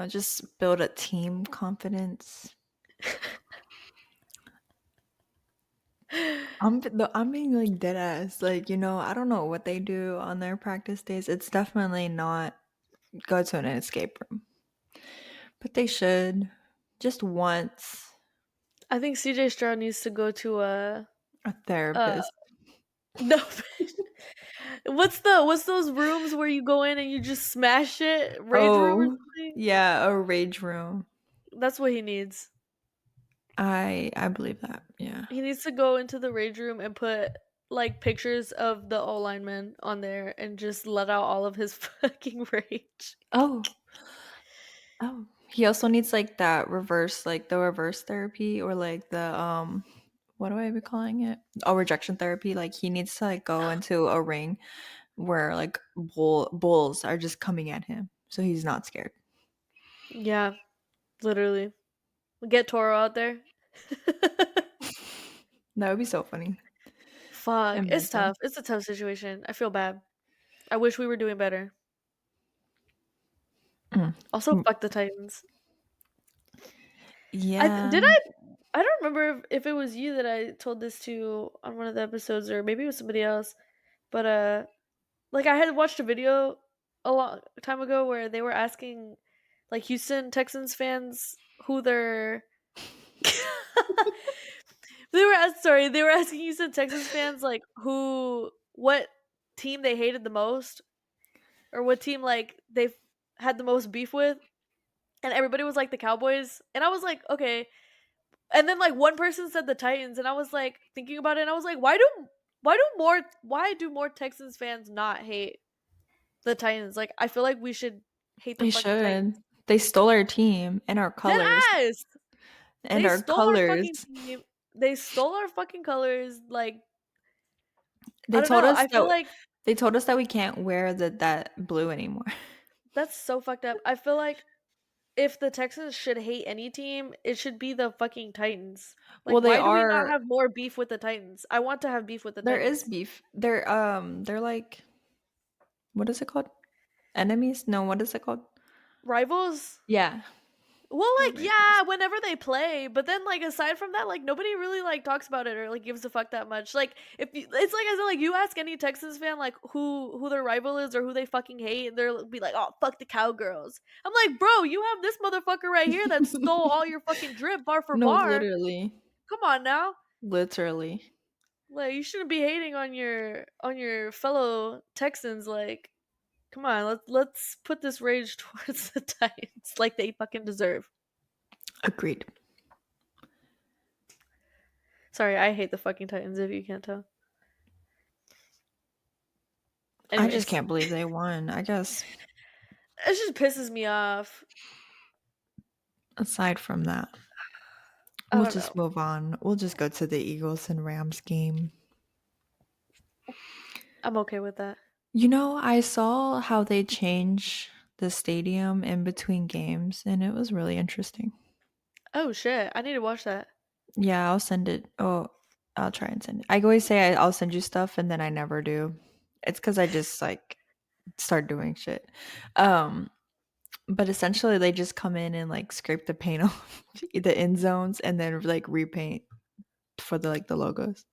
Just build a team confidence. I'm being like dead ass. Like, I don't know what they do on their practice days. It's definitely not go to an escape room. But they should just once. I think CJ Stroud needs to go to A uh therapist. no. What's those rooms where you go in and you just smash it? Rage room or Oh, something? yeah, a rage room. That's what he needs. I believe that. Yeah. He needs to go into the rage room and put like pictures of the O lineman on there and just let out all of his fucking rage. Oh, oh. He also needs like that reverse, like the reverse therapy or like the what do I be calling it? Oh, rejection therapy. Like he needs to like go into a ring where like bulls are just coming at him, so he's not scared. Yeah, literally. Get Toro out there. That would be so funny Fuck, and it's mental. tough. It's a tough situation. I feel bad. I wish we were doing better. Mm. Also, Mm. fuck the Titans. I Yeah. did I I don't remember if it was you that I told this to on one of the episodes, or maybe it was somebody else. But like I had watched a video a long time ago where they were asking like Houston Texans fans who their they were asking Houston Texans fans like who what team they hated the most, or what team like they had the most beef with, and everybody was like the Cowboys, and I was like, okay. And then like one person said the Titans, and I was like thinking about it, and I was like, why do more Texans fans not hate the Titans? Like I feel like we should hate the They fucking Titans. should. They stole our team Dead ass. and They our stole our colors. fucking team. They stole our fucking colors. Like I They don't told know. us I feel that like they told us that we can't wear that blue anymore. that's so fucked up. I feel like if the Texans should hate any team, it should be the fucking Titans. Like Well, they why do we not are. have more beef with the Titans? I want to have beef with the There is Titans. beef. They're like, what is it called? Enemies? No, what is it called? Rivals? Yeah. Well, They're like rivals. yeah, whenever they play, but then like aside from that, like nobody really like talks about it or like gives a fuck that much. Like if you, it's like I said, like you ask any Texans fan like who their rival is or who they fucking hate, and they'll be like, "Oh, fuck the Cowgirls." I'm like, bro, you have this motherfucker right here that stole all your fucking drip bar for No, bar. literally. Come on now, Literally. like you shouldn't be hating on your fellow Texans. Like, come on, let's put this rage towards the Titans like they fucking deserve. Agreed. Sorry, I hate the fucking Titans if you can't tell. I just Anyways, can't believe they won. I guess it just pisses me off. aside from that, I we'll don't know. just move on. We'll just go to the Eagles and Rams game. I'm okay with that. You know, I saw how they change the stadium in between games, and it was really interesting. Oh shit, I need to watch that. Yeah, I'll send it. Oh, I'll try and send it. I always say I'll send you stuff, and then I never do. It's because I just like start doing shit. Um, but essentially, they just come in and like scrape the paint off the end zones, and then like repaint for the logos.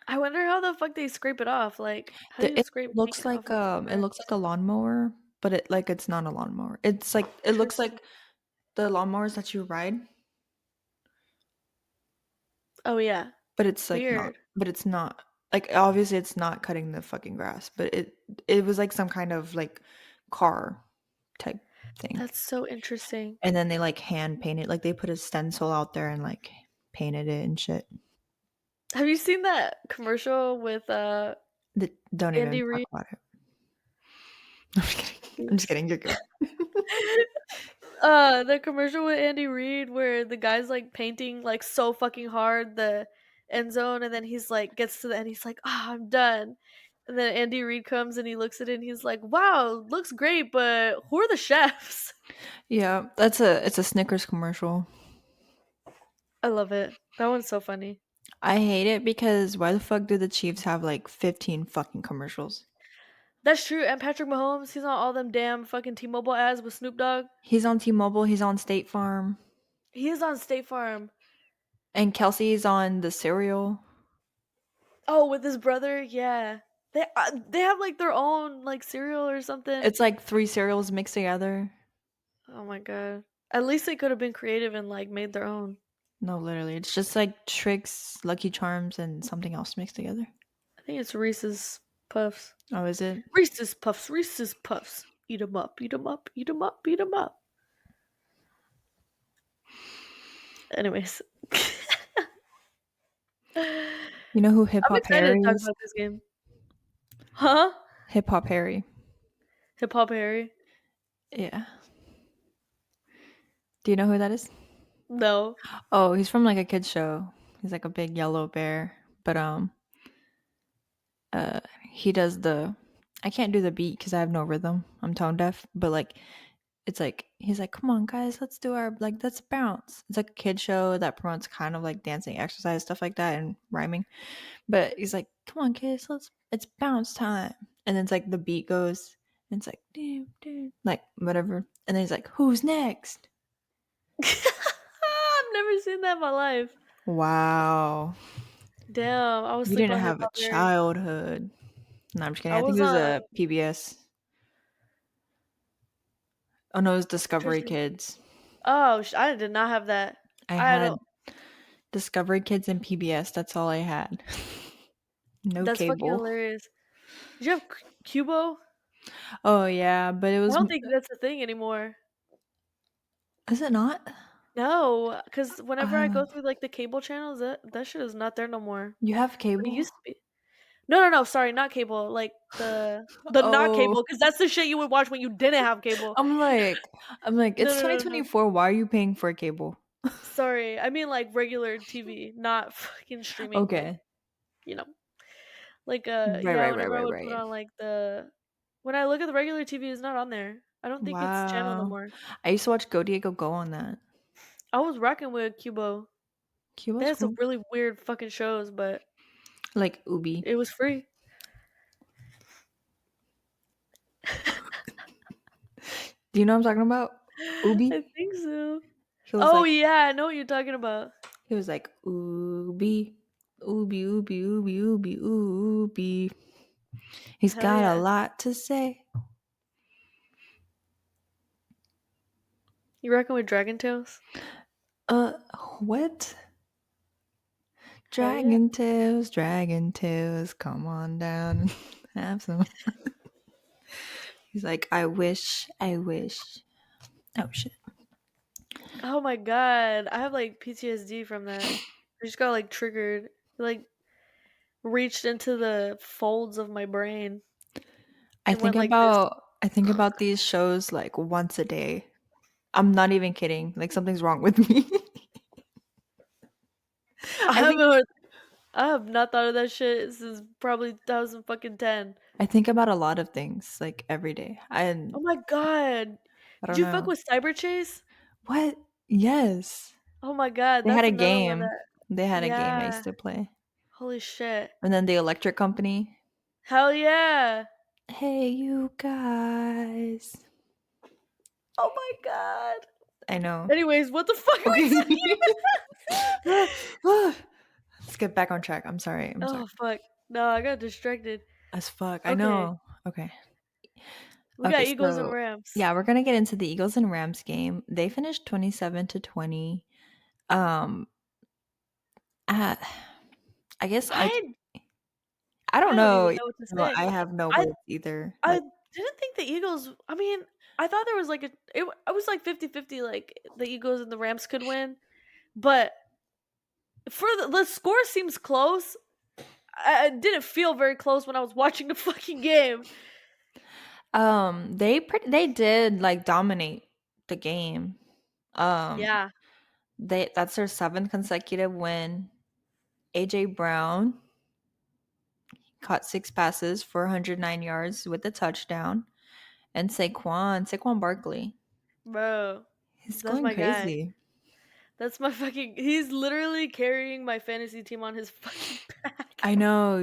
I wonder how the fuck they scrape it off. Like, how do The you scrape paint off of it grass? looks like a lawnmower, but it's not a lawnmower. It's like it looks Interesting. like the lawnmowers that you ride, Oh yeah, but it's like not. weird. But it's not like obviously it's not cutting the fucking grass, but it was like some kind of like car type thing. That's so interesting. And then they like hand painted like they put a stencil out there and like painted it and shit. Have you seen that commercial with Don't even Andy talk Reid? about it. I'm just kidding. I'm just kidding. You're good. The commercial with Andy Reid where the guy's like painting like so fucking hard the end zone, and then he's like gets to the end, he's like, "Ah, I'm done." And then Andy Reid comes and he looks at it and he's like, "Wow, looks great, but who are the chefs?" Yeah, it's a Snickers commercial. I love it. That one's so funny. I hate it because why the fuck do the Chiefs have like 15 fucking commercials? That's true. And Patrick Mahomes, he's on all them damn fucking T-Mobile ads with Snoop Dogg. He's on T-Mobile, he's on State Farm, He is on State Farm. and Kelsey's on the cereal. Oh, with his brother, yeah. They have like their own like cereal or something. It's like three cereals mixed together. Oh my god. At least they could have been creative and like made their own. No, literally. It's just like Tricks, Lucky Charms, and something else mixed together. I think it's Reese's Puffs. Oh, is it? Reese's Puffs. Reese's Puffs. Eat 'em up. Eat 'em up. Eat 'em up. Eat 'em up. Anyways, You know who Hip I'm Hop excited Harry to talk is? about this game. Huh? Hip Hop Harry. Hip Hop Harry? Yeah. Do you know who that is? No. Oh, he's from like a kid's show. He's like a big yellow bear. But he does the I can't do the beat because I have no rhythm. I'm tone deaf. But like it's like he's like, come on guys, let's do our like let's bounce. It's like a kid show that promotes kind of like dancing exercise, stuff like that and rhyming. But he's like, come on kids, it's bounce time. And then it's like the beat goes and it's like like whatever. And then he's like, who's next? I've never seen that in my life. Wow. Damn, I was You sleep didn't on hip have a hop era. childhood. No, I'm just kidding. I I think was it was on a PBS. Oh no, it was Church. Discovery Kids. Oh, I did not have that. I I had a. had Discovery Kids and PBS. That's all I had. No That's fucking cable. hilarious. Did you have Cubo? Oh yeah, but it I was. don't think that's a thing anymore. Is it not? No, because whenever I Uh, go through like the cable channels, that shit is not there no more. you have But it cable? used to be. No, no, no. Sorry, not cable. Like the not Oh, cable, because that's the shit you would watch when you didn't have cable. I'm like, No, it's no, no, no. 2024. Why are you paying for cable? Sorry, I mean like regular TV, not fucking streaming. Like Okay. you know, like Right, yeah. right, right, Whenever I right, would put right. on like when I look at the regular TV, it's not on there. I don't think it's channel no Wow. more. I used to watch Go Diego Go on that. I was rocking with Cubo. They Cuba's had some cool. really weird fucking shows, but Like Ubi. it was free. Do you know what I'm talking about? Ubi? I think so. He was Oh like yeah, I know what you're talking about. he was like Ubi. Ubi, Ubi, Ubi, Ubi, Ubi. He's Hell got a yeah. lot to say. You rocking with Dragon Tales? Uh, what? Hell yeah. Dragon Tales, come on down and have some. He's like, I wish, I wish. Oh shit. Oh my god, I have like PTSD from that. I just got like triggered. It, like reached into the folds of my brain and went like this. I think about these shows like once a day. I'm not even kidding. Like something's wrong with me. I I haven't think heard, I have not thought of that shit since probably 2000 fucking 10. I think about a lot of things like every day. Oh my god. I Did don't you fuck know. with Cyber Chase? What? Yes. Oh my god, They had that's a another one game. that They had a game I used yeah. to play. Holy shit. And then the electric company. Hell yeah. Hey you guys. Oh my god. I know. Anyways, what the fuck are we Okay. talking Let's get back on track. I'm sorry. I'm about? sorry. Oh fuck. No, I got distracted. As fuck. I Okay. know. Okay. We Okay, got Eagles and so Rams. yeah, we're gonna get into the Eagles and Rams game. They finished 27-20. Um uh, I guess I I don't I don't know. even know what to No, say. I have no I words either. I Like didn't think the Eagles, I mean, I thought there was like I was like 50-50 like the Eagles and the Rams could win, but for the score seems close. I didn't feel very close when I was watching the fucking game. they did like dominate the game. Um Yeah, that's their seventh consecutive win. AJ Brown caught 6 passes for 109 yards with a touchdown. And Saquon Barkley. bro. He's That's going my guy. crazy. That's my fucking he's literally carrying my fantasy team on his fucking back. I know.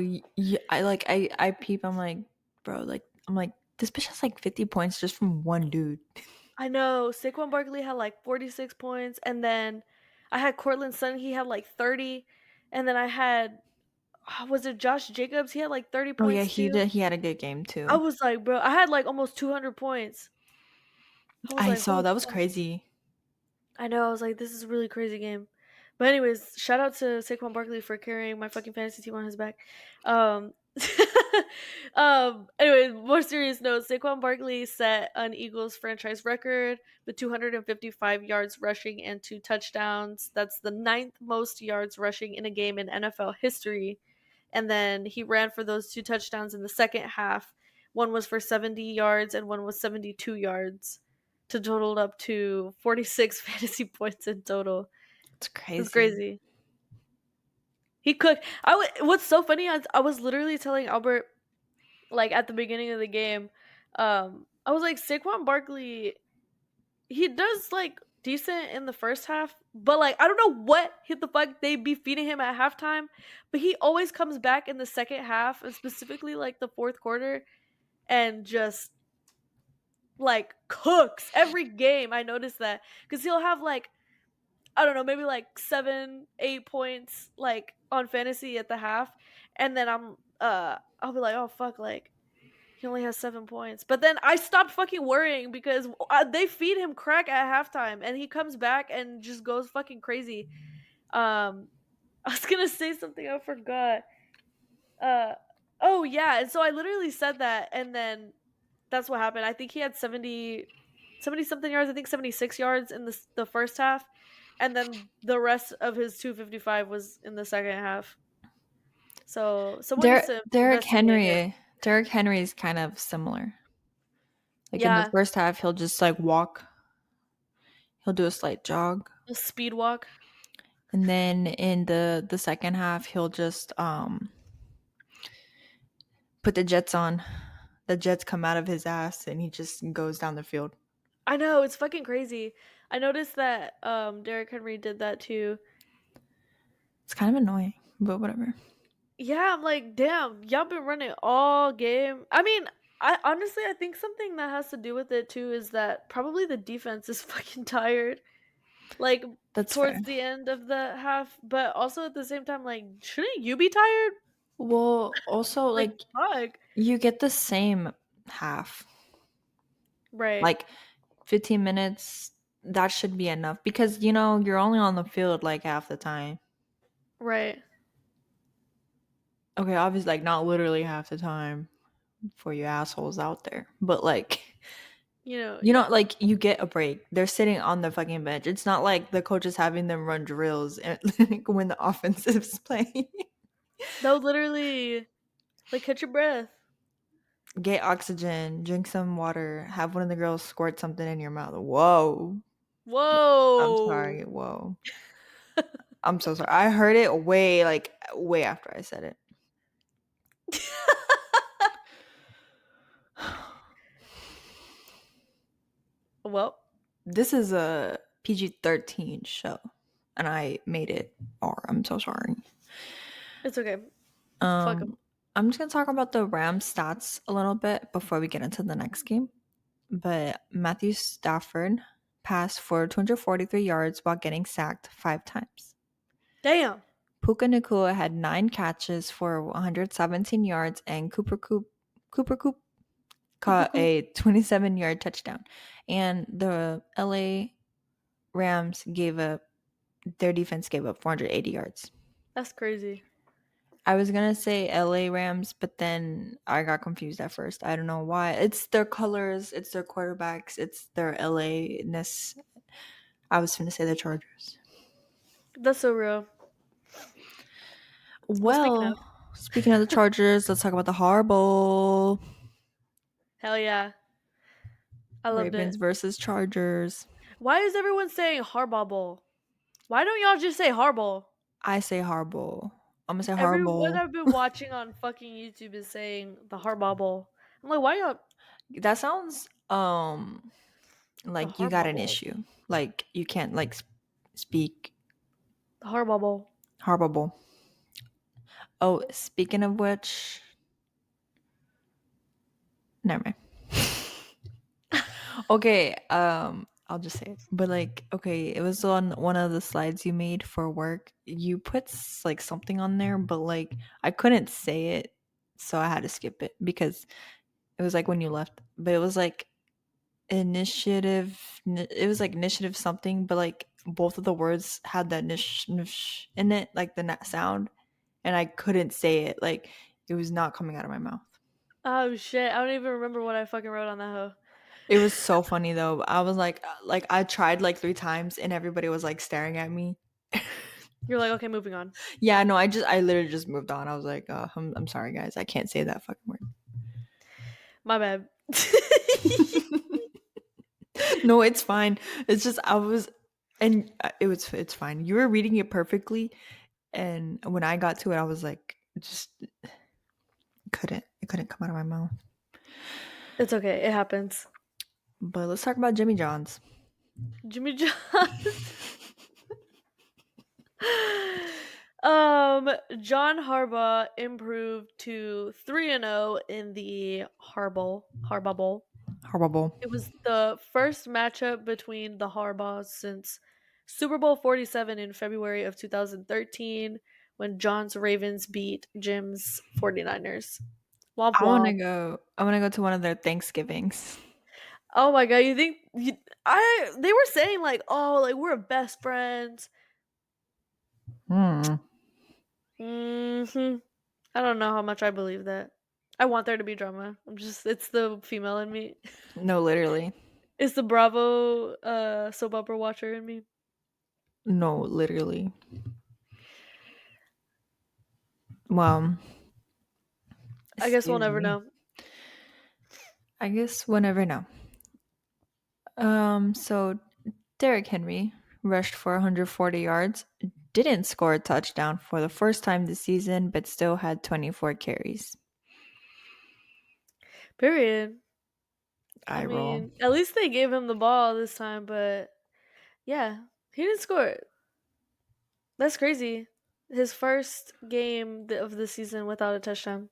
I peep. I'm like, bro. Like I'm like, this bitch has like 50 points just from one dude. I know. Saquon Barkley had like 46 points, and then I had Cortland Sutton. He had like 30, and then I had was it Josh Jacobs? He had like 30 Oh yeah, points too. he had a good game I too. was like, bro, I had like almost 200 points. I was I like, saw holy that was fuck. crazy. I know. I was like, this is a really crazy game. But anyways, shout out to Saquon Barkley for carrying my fucking fantasy team on his back. Um, Anyway, more serious note. Saquon Barkley set an Eagles franchise record with 255 yards rushing and 2 touchdowns. That's the ninth most yards rushing in a game in NFL history. And then he ran for those 2 touchdowns in the second half. One was for 70 yards and one was 72 yards to total up to 46 fantasy points in total. It's It's crazy. crazy. He cooked. What's so funny? I was literally telling Albert like at the beginning of the game, I was like Saquon Barkley. He does like decent in the first half, but like I don't know what hit the fuck they be feeding him at halftime, but he always comes back in the second half and specifically like the fourth quarter and just like cooks every game. I noticed that because he'll have like I don't know, maybe like 7, 8 points like on fantasy at the half, and then I'll be like, oh fuck, like he only has 7 points. But then I stopped fucking worrying because they feed him crack at halftime, and he comes back and just goes fucking crazy. Um, I was gonna say something, I forgot. Uh, oh yeah, and so I literally said that, and then that's what happened. I think he had 70 something yards. I think 76 yards in the first half, and then the rest of his 255 was in the second half. So someone needs to investigate him. Derrick Henry is kind of similar. Like in the Yeah, first half, he'll just like walk, he'll do a slight jog, a speed walk. and then in the second half, he'll just put the jets on. The jets come out of his ass, and he just goes down the field. I know, it's fucking crazy. I noticed that Derrick Henry did that too. It's kind of annoying, but whatever. Yeah, I'm like, damn, y'all been running all game. I mean, I honestly I think something that has to do with it too is that probably the defense is fucking tired. Like That's fair. towards the end of the half, but also at the same time, like, shouldn't you be tired? Well, also Like, like fuck. you get the same half, Right, like 15 minutes. That should be enough because you're only on the field like half the time. right. Okay, obviously, like not literally half the time for you assholes out there, but like Yeah. like you get a break. They're sitting on the fucking bench. It's not like the coach is having them run drills and like, when the offense is playing. No, literally, like, catch your breath. Get oxygen, drink some water, have one of the girls squirt something in your mouth. Whoa. I'm Whoa. sorry. Whoa. I'm so sorry. I heard it way after I said it. Well, This is a PG-13 show, and I made it R. I'm so sorry. it's okay. Fuck Um, him. I'm just gonna talk about the Rams stats a little bit before we get into the next game. But Matthew Stafford passed for 243 yards while getting sacked 5 times. Damn. Puka Nakua had 9 catches for 117 yards, and Cooper Coop Cooper caught Coop. a 27-yard touchdown. And the LA Rams their defense gave up 480 yards. That's crazy. I was gonna say LA Rams, but then I got confused at first. I don't know why. It's their colors, it's their quarterbacks, it's their LA ness. I was gonna say the Chargers. That's so real. Well, speaking of, Well, speaking of the Chargers, let's talk about the Horrible hell yeah. I loved Ravens it. versus Chargers. Why is everyone saying Harbaugh Bowl? Why don't y'all just say Harbaugh? I say Horrible. I'm gonna say Everyone Horrible. I've been watching on fucking YouTube is saying the Harbaugh Bowl. I'm like, why y'all That sounds the like you got Harbaugh an Bowl? issue. Like you can't like speak The Harbaugh Bowl. Horrible. Oh, speaking of which, never mind. Okay, I'll just say it. But like, okay, it was on one of the slides you made for work. You put like something on there, but like I couldn't say it, so I had to skip it because it was like when you left. But it was like it was like initiative something, but like both of the words had that nish in it, like the sound, and I couldn't say it. Like it was not coming out of my mouth. Oh shit, I don't even remember what I fucking wrote on that hoe. It was so funny though. I was like I tried like 3 times and everybody was like staring at me. You're like, okay, moving on. Yeah, no, I literally just moved on. I was like, I'm sorry guys, I can't say that fucking word. My bad. No, it's fine. It's just I was, and it's fine. You were reading it perfectly, and when I got to it, I was like, just it couldn't come out of my mouth. It's okay, it happens. But let's talk about Jimmy John's. Jimmy John. um, John Harbaugh improved to 3-0 in the Harbaugh Bowl. Horrible. It was the first matchup between the Harbaughs since Super Bowl 47 in February of 2013 when John's Ravens beat Jim's 49ers. Womp womp. I wanna go to one of their Thanksgivings. Oh my god, you think they were saying like, "Oh, like we're best friends." Hmm. Mhm. I don't know how much I believe that. I want there to be drama. It's the female in me. No, literally. It's the Bravo soap opera watcher in me. No, literally. Well, I guess we'll excuse never me. know. I guess we'll never know. So Derrick Henry rushed for 140 yards, didn't score a touchdown for the first time this season, but still had 24 carries. Period. I I roll. mean, at least they gave him the ball this time, but yeah, he didn't score. That's crazy. His first game of the season without a touchdown.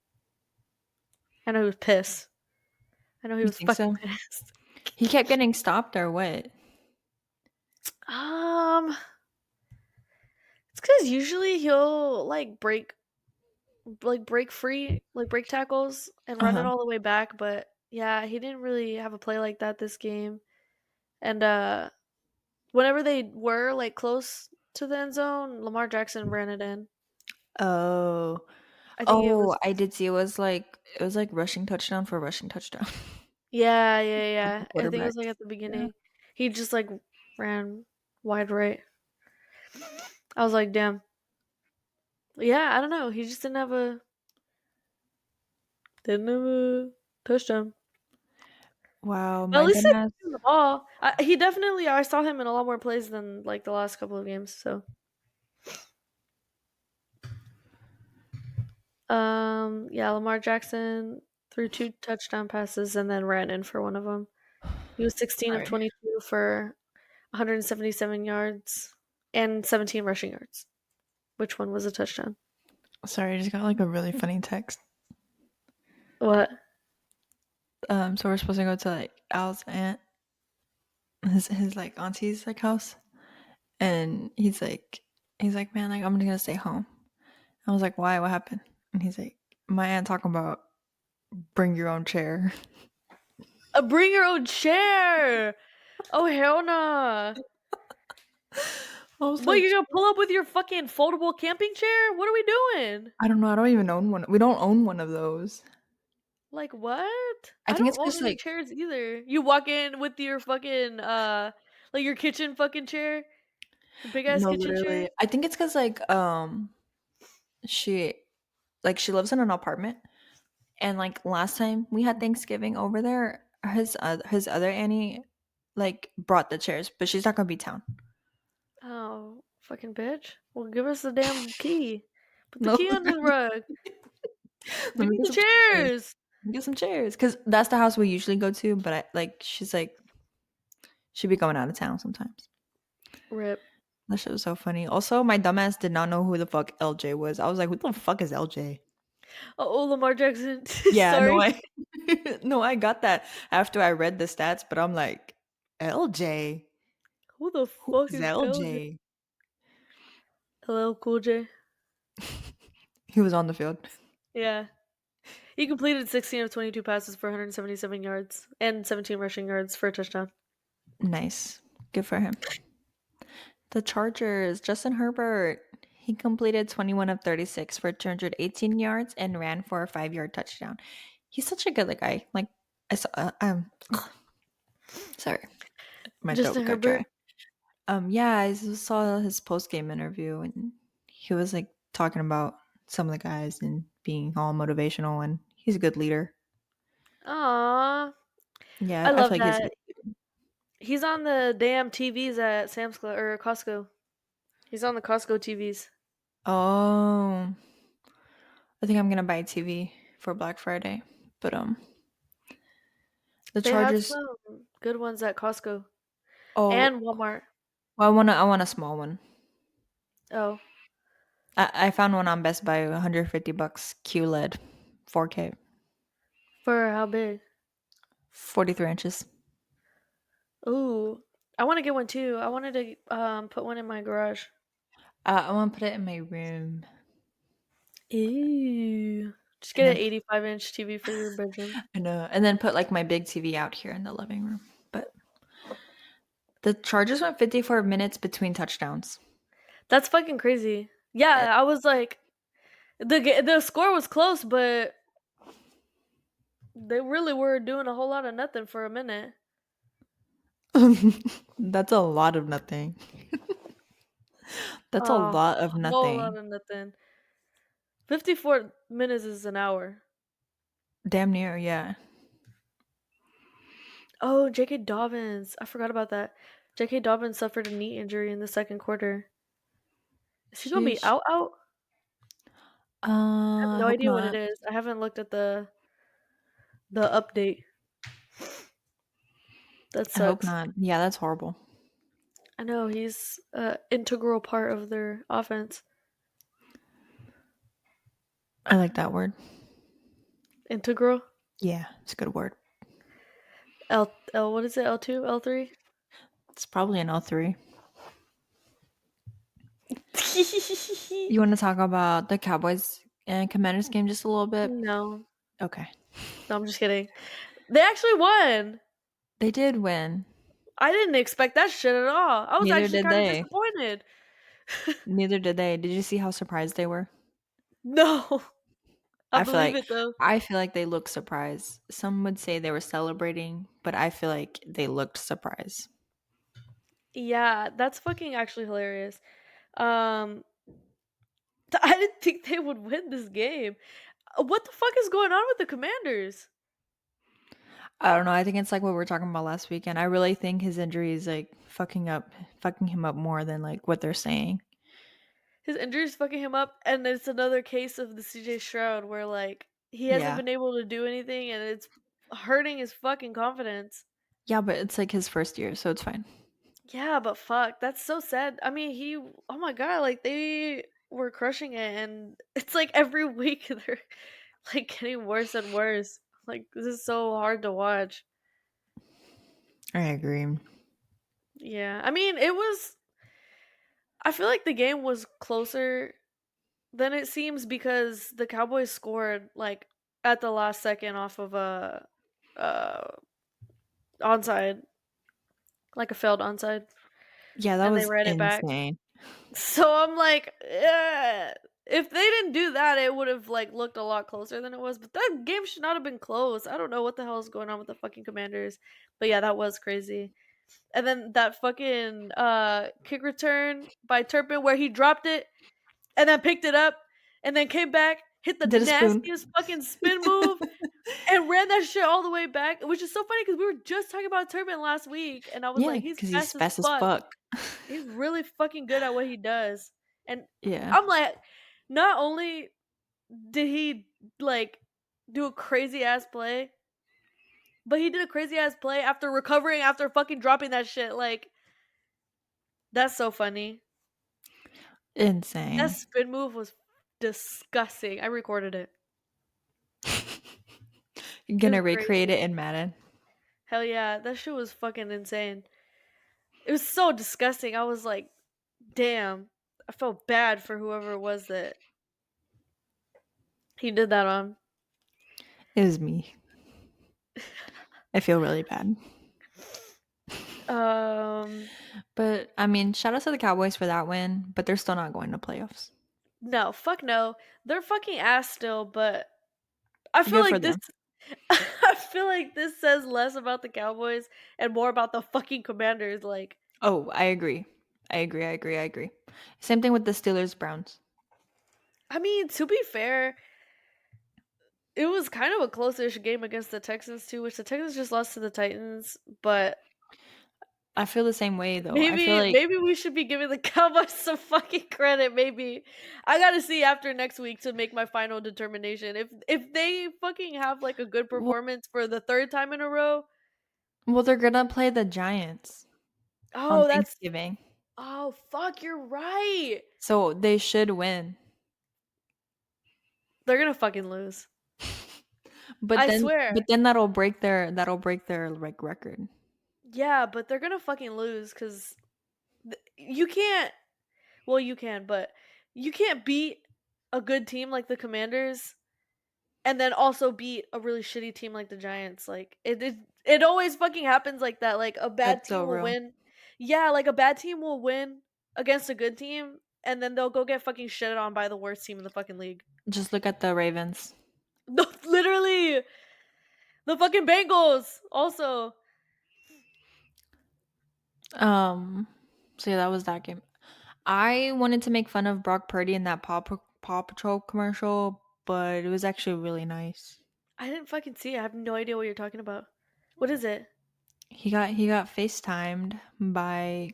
I know he was pissed. I know he You was think fucking so? pissed. He kept getting stopped or what? Um, it's because usually he'll break free, like break tackles and run it Uh-huh. all the way back. But yeah, he didn't really have a play like that this game. And whenever they were like close to the end zone, Lamar Jackson ran it in. Oh. I think it Oh, was I did see it was like rushing touchdown for rushing touchdown. yeah, yeah, Of the yeah. I think it was like quarterbacks. at the Yeah. beginning. He just like ran wide right. I was like, damn. Yeah, I don't know. He just didn't have a touchdown. Wow, But at my least they dumbass. gave him the ball. He definitely. I saw him in a lot more plays than like the last couple of games. So, yeah, Lamar Jackson threw two touchdown passes and then ran in for one of them. He was 16 of Sorry. 22 for 177 yards and 17 rushing yards. Which one was a touchdown? Sorry, I just got like a really funny text. What? So we're supposed to go to like Al's aunt, his like auntie's like house, and he's like, man, like I'm just gonna stay home. I was like, why? What happened? And he's like, my aunt talking about bring your own chair. Bring your own chair. Oh hell nah. I was What, like, you're gonna pull up with your fucking foldable camping chair? What are we doing? I don't know. I don't even own one. We don't own one of those. Like what? I I think don't it's own just any like chairs either. You walk in with your fucking like your kitchen fucking chair, your big ass no, kitchen chair. literally. I think it's because she she lives in an apartment, and like last time we had Thanksgiving over there, his other Annie like brought the chairs, but she's not gonna be town. Oh, fucking bitch. Well, give us the damn key. Put the No, key under the rug. let Give me me get the some chairs. chairs. Let me get some chairs because that's the house we usually go to. But she's like she'd be going out of town sometimes. Rip. That shit was so funny. Also, my dumbass did not know who the fuck LJ was. I was like, who the fuck is LJ? Oh, Lamar Jackson. Yeah, no, Sorry. I no, I got that after I read the stats, but I'm like, LJ? Who the Who fuck is is LJ? LJ? Hello, Cool J. He was on the field. Yeah. He completed 16 of 22 passes for 177 yards and 17 rushing yards for a touchdown. Nice. Good for him. The Chargers, Justin Herbert. He completed 21 of 36 for 218 yards and ran for a 5-yard touchdown. He's such a good guy. Like I saw sorry. My throat Justin got dry. Herbert. Yeah, I saw his post game interview and he was like talking about some of the guys and being all motivational and he's a good leader. Aww. Yeah, I I feel love like he's a good that. He's on the damn TVs at Sam's Club or Costco. He's on the Costco TVs. Oh, I think I'm gonna buy a TV for Black Friday. But the They had Chargers. some good ones at Costco Oh, and Walmart. well, I want a small one. Oh, I found one on Best Buy, 150 bucks, QLED, 4K, for how big? 43 inches. Ooh. I want to get one too. I wanted to put one in my garage. I want to put it in my room, Ew. Just and get an then 85-inch TV for your bedroom. I know, and then put like my big TV out here in the living room. But the Chargers went 54 minutes between touchdowns. That's fucking crazy. It- Yeah, I was like, the score was close, but they really were doing a whole lot of nothing for a minute. That's a lot of nothing. That's a A lot of whole lot nothing. of nothing. 54 minutes is an hour. Damn near, yeah. Oh, J.K. Dobbins. I forgot about that. J.K. Dobbins suffered a knee injury in the second quarter. Is he gonna be Sheesh. out out? I have I no hope idea what it not. is. I haven't looked at the update. That I hope sucks. not. Yeah, that's horrible. I know he's a integral part of their offense. I like that word. Integral? Yeah, it's a good word. L what is it? L2? L3? It's probably an L3. You want to talk about the Cowboys and Commanders game just a little bit? No. Okay. No, I'm just kidding. They actually won. They did win. I didn't expect that shit at all. I was Neither actually did kind of they. disappointed. Neither did they. Did you see how surprised they were? No. I I feel believe like it though. I feel like they looked surprised. Some would say they were celebrating, but I feel like they looked surprised. Yeah, that's fucking actually hilarious. Um I didn't think they would win this game. What the fuck is going on with the Commanders? I don't know. I think it's like what we were talking about last week, and I really think his injury is like fucking him up more than like what they're saying. His injury's fucking him up, and it's another case of the CJ Stroud where like he hasn't Yeah. been able to do anything and it's hurting his fucking confidence. Yeah, but it's like his first year, so it's fine. Yeah, but fuck, that's so sad. I mean, oh my god, like they were crushing it, and it's like every week they're like getting worse and worse. Like this is so hard to watch. I agree. Yeah, I mean, it was. I feel like the game was closer than it seems because the Cowboys scored like at the last second off of a uh onside, like a failed onside, Yeah, that and they was ran it back. insane. So I'm like, if they didn't do that, it would have like looked a lot closer than it was. But that game should not have been close. I don't know what the hell is going on with the fucking Commanders. But yeah, that was crazy. And then that fucking kick return by Turpin where he dropped it and then picked it up and then came back, hit the Did a spoon. nastiest fucking spin move and ran that shit all the way back, which is so funny because we were just talking about Turpin last week, and I was Yeah, like, he's because he's fast as fast as fuck. fuck. He's really fucking good at what he does. And Yeah. I'm like, not only did he like do a crazy ass play, but he did a crazy ass play after recovering after fucking dropping that shit. Like, that's so funny. That Insane. spin move was disgusting. I recorded it. You're It was gonna recreate it crazy. in Madden. Hell yeah, that shit was fucking insane. It was so disgusting. I was like, damn. I felt bad for whoever it was that he did that on. It was me. I feel really bad. Um, But I mean, shout out to the Cowboys for that win, but they're still not going to playoffs. no, fuck no. They're fucking ass still, but I feel Good for like this them. I feel like this says less about the Cowboys and more about the fucking Commanders. Like, Oh, I agree. I agree. Same thing with the Steelers Browns. I mean, to be fair, it was kind of a close-ish game against the Texans too, which the Texans just lost to the Titans, but I feel the same way though. I feel maybe like maybe we should be giving the Cowboys some fucking credit. Maybe I gotta see after next week to make my final determination. If they fucking have like a good well, performance for the third time in a row, they're gonna play the Giants on oh that's Thanksgiving. oh fuck, you're right. So they should win. They're gonna fucking lose. But I then swear. but then that'll break their like record. Yeah, but they're gonna fucking lose because you can't. Well, you can, but you can't beat a good team like the Commanders and then also beat a really shitty team like the Giants. Like it always fucking happens like that. Like a bad That's team so will real. win. Yeah, like a bad team will win against a good team, and then they'll go get fucking shitted on by the worst team in the fucking league. Just look at the Ravens. No, literally, the fucking Bengals also. Um, so yeah, that was that game. I wanted to make fun of Brock Purdy in that Paw Patrol commercial, but it was actually really nice. I didn't fucking see it. I have no idea what you're talking about. What is it? He got FaceTimed by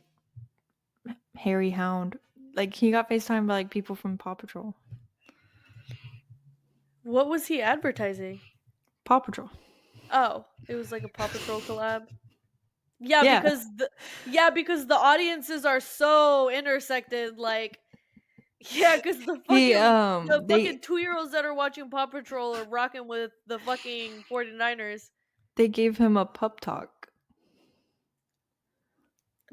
Harry Hound. Like he got FaceTimed by like people from Paw Patrol. What was he advertising? Paw Patrol. Oh, it was like a Paw Patrol collab. Yeah, Yeah. because the audiences are so intersected. Like, yeah, because He the they fucking 2-year-olds that are watching Paw Patrol are rocking with the fucking 49ers. they gave him a pup talk.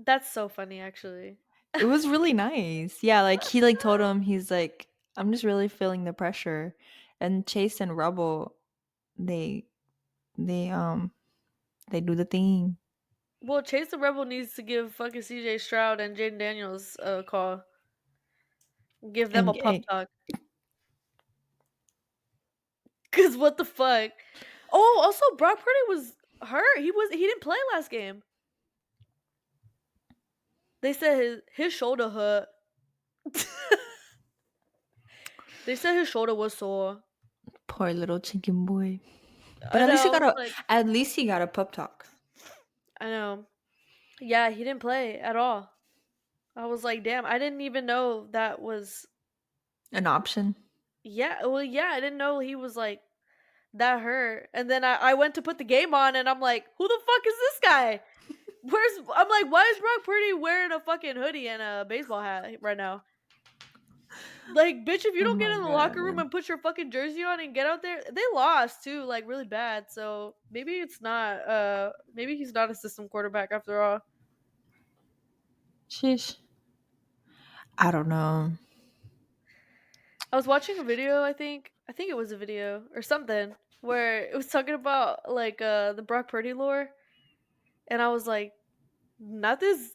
That's so funny, actually. It was really nice. Yeah, like he like told him he's like I'm just really feeling the pressure. And Chase and Rubble they they um they do the thing. Well, Chase the Rebel needs to give fucking CJ Stroud and Jaden Daniels a call. Give them a And pup gay. talk. Cause what the fuck? Oh, also Brock Purdy was hurt. He didn't play last game. They said his shoulder hurt. They said his shoulder was sore. Poor little chicken boy. But I know. I was like, at least he got a pup talk. I know. Yeah, he didn't play at all. I was like, damn, I didn't even know that was. An option. Yeah, well, yeah, I didn't know he was like that hurt. And then I went to put the game on, and I'm like, who the fuck is this guy? I'm like, why is Brock Purdy wearing a fucking hoodie and a baseball hat right now? Like, bitch, if you Oh don't get my in the locker room god. and put your fucking jersey on and get out there, they lost too, like really bad. So maybe it's not. Maybe he's not a system quarterback after all. Sheesh. I don't know. I was watching a video. I think it was a video or something where it was talking about like the Brock Purdy lore, and I was like, not this,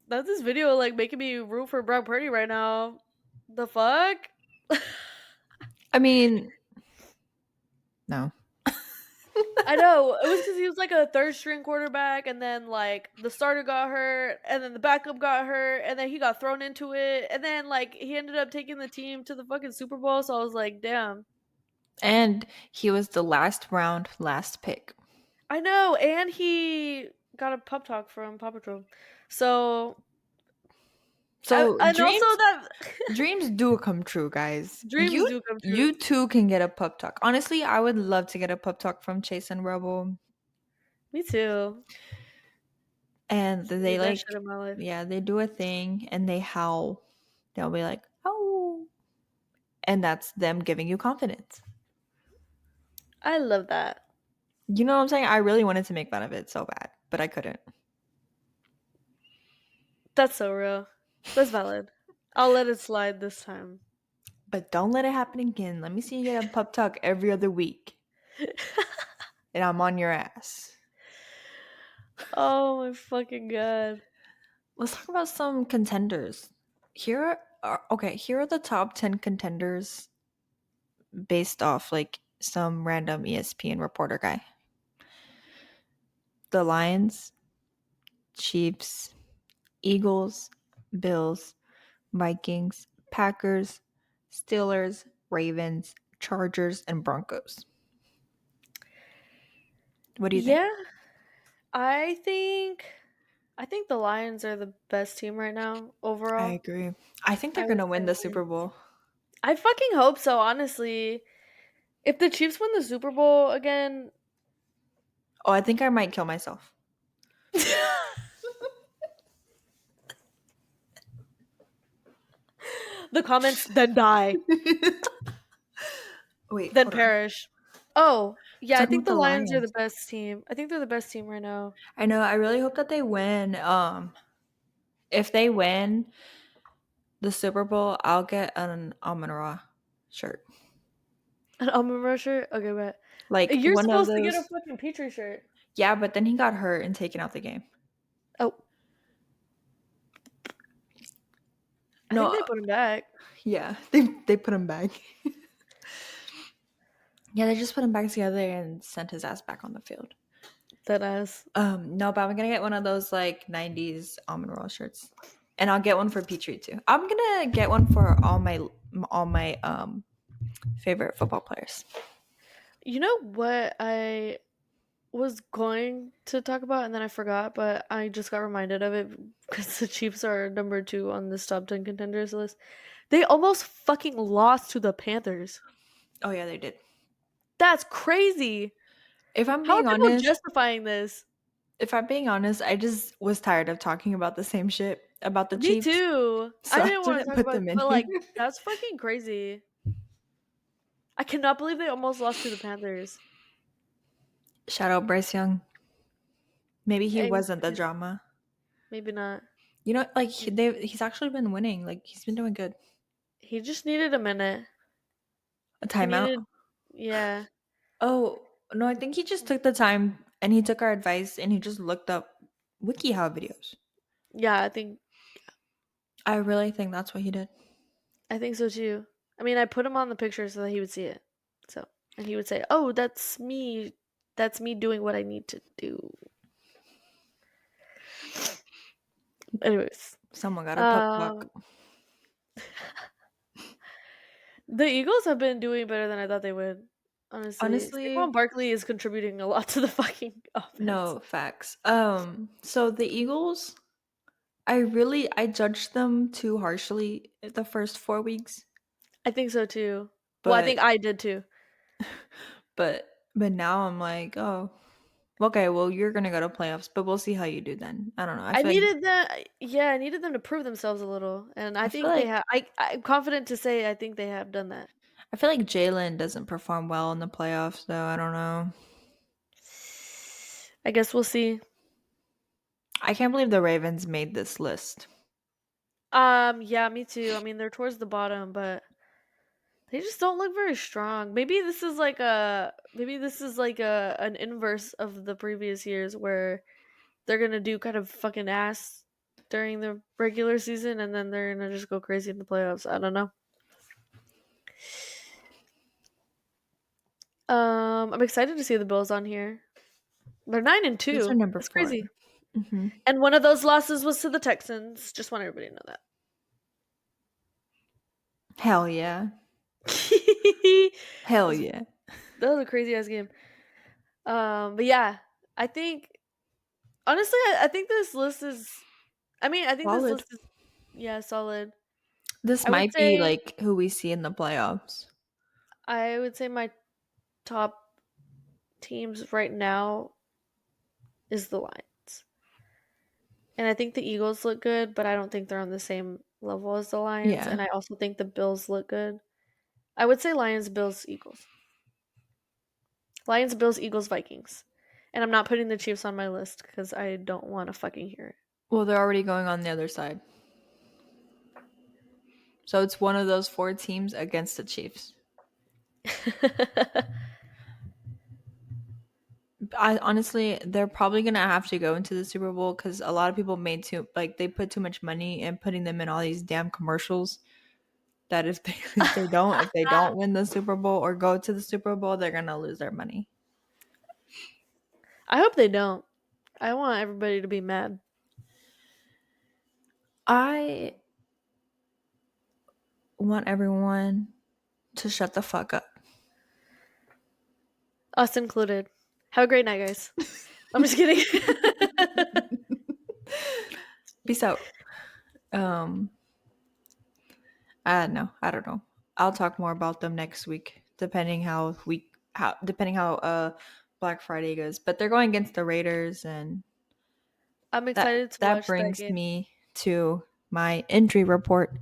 not this video like making me root for Brock Purdy right now. The fuck. I mean, no. I know. It was because he was like a third string quarterback, and then like the starter got hurt, and then the backup got hurt, and then he got thrown into it, and then like he ended up taking the team to the fucking Super Bowl. So I was like, damn. And he was the last round, last pick. I know, and he got a pup talk from Paw Patrol. So, So and also that dreams do come true, guys. dreams do come true. You too can get a pup talk. Honestly, I would love to get a pup talk from Chase and Rebel. Me too. And they Need that shit like in my life. yeah, they do a thing and they howl. They'll be like, oh, and that's them giving you confidence. I love that. You know what I'm saying? I really wanted to make fun of it so bad, but I couldn't. That's so real. That's valid. I'll let it slide this time. But don't let it happen again. Let me see you get a pup talk every other week, and I'm on your ass. Oh my fucking god. Let's talk about some contenders. Here are the top 10 contenders based off like some random ESPN reporter guy. The Lions, Chiefs, Eagles, Bills, Vikings, Packers, Steelers, Ravens, Chargers, and Broncos. What do you think? Yeah, I think I think the Lions are the best team right now I overall. agree. I think they're I would gonna win say the Lions. Super Bowl. I fucking hope so, honestly. If the Chiefs win the Super Bowl again, Oh, I think I might kill myself. the comments then die, Wait, then hold on. perish. Oh, Yeah, I Talking think about the the Lions are the Lions. best team. I think they're the best team right now. I know. I really hope that they win. If they win the Super Bowl, I'll get an Amon Ra shirt. An almond rusher? Okay, but Like you're one of supposed to get a those. fucking Petrie shirt. Yeah, but then he got hurt and taken out the game. Oh, I think No, they put him back. yeah, they put him back. Yeah, they just put him back together and sent his ass back on the field. That ass. No, but I'm gonna get one of those like '90s almond roll shirts, and I'll get one for Petrie too. I'm gonna get one for all my favorite football players. You know what I was going to talk about and then I forgot, but I just got reminded of it because the Chiefs are number 2 on this top 10 contenders list. They almost fucking lost to the Panthers. Oh yeah, they did. That's crazy. If I'm How are being people honest, justifying this? I just was tired of talking about the same shit about the Me Chiefs, too. so I I didn't want to didn't talk put about, them in but here. like that's fucking crazy. I cannot believe they almost lost to the Panthers. Shout out Bryce Young. Maybe he And wasn't the drama. maybe not. You know, like he's actually been winning. Like he's been doing good. He just needed a minute. A He timeout. needed, yeah. Oh no, I think he just took the time and he took our advice and he just looked up WikiHow videos. Yeah, I really think that's what he did. I think so too. I mean, I put him on the picture so that he would see it. So, and he would say, "Oh, that's me. That's me doing what I need to do." Anyways, Someone got a puck um, puck. the Eagles have been doing better than I thought they would. Honestly, Honestly, Saquon Barkley is contributing a lot to the fucking offense. no facts. So the Eagles, I judged them too harshly the first 4 weeks, I think so too. Well, I but think I did too. but now I'm like, oh, okay, well you're gonna go to playoffs, but we'll see how you do then. I don't know. I needed that. Yeah, I needed them to prove themselves a little, and I I feel think they like have. I'm confident to say I think they have done that. I feel like Jalen doesn't perform well in the playoffs, though. I don't know. I guess we'll see. I can't believe the Ravens made this list. Yeah, me too. I mean, they're towards the bottom, but they just don't look very strong. Maybe this is like a an inverse of the previous years where they're gonna do kind of fucking ass during the regular season and then they're gonna just go crazy in the playoffs. I don't know. I'm excited to see the Bills on here. They're 9 and These are 2. number That's four. crazy. Hmm. And one of those losses was to the Texans. Just want everybody to know that. Hell yeah. that Hell was yeah. that was a crazy ass game. But yeah, I think honestly, I think this list is. I mean, I think this Solid. list is, yeah, solid. This I would might be say like who we see in the playoffs. I would say my top teams right now is the Lions, and I think the Eagles look good, but I don't think they're on the same level as the Lions, and Yeah. I also think the Bills look good. I would say Lions, Bills, Eagles, Lions, Bills, Eagles, Vikings, and I'm not putting the Chiefs on my list because I don't want to fucking hear Well, they're already going on the other side. So it's one of those four teams against the Chiefs. it. I honestly, they're probably gonna have to go into the Super Bowl because a lot of people made too like they put too much money in putting them in all these damn commercials. That if they if they don't win the Super Bowl or go to the Super Bowl, they're gonna lose their money. I hope they don't. I want everybody to be mad. I want everyone to shut the fuck up. Us included. Have a great night, guys. I'm just kidding. Peace out. Um, I don't know. I'll talk more about them next week, depending how Black Friday goes. But they're going against the Raiders, and I'm that excited to that watch that brings game. me to my injury report.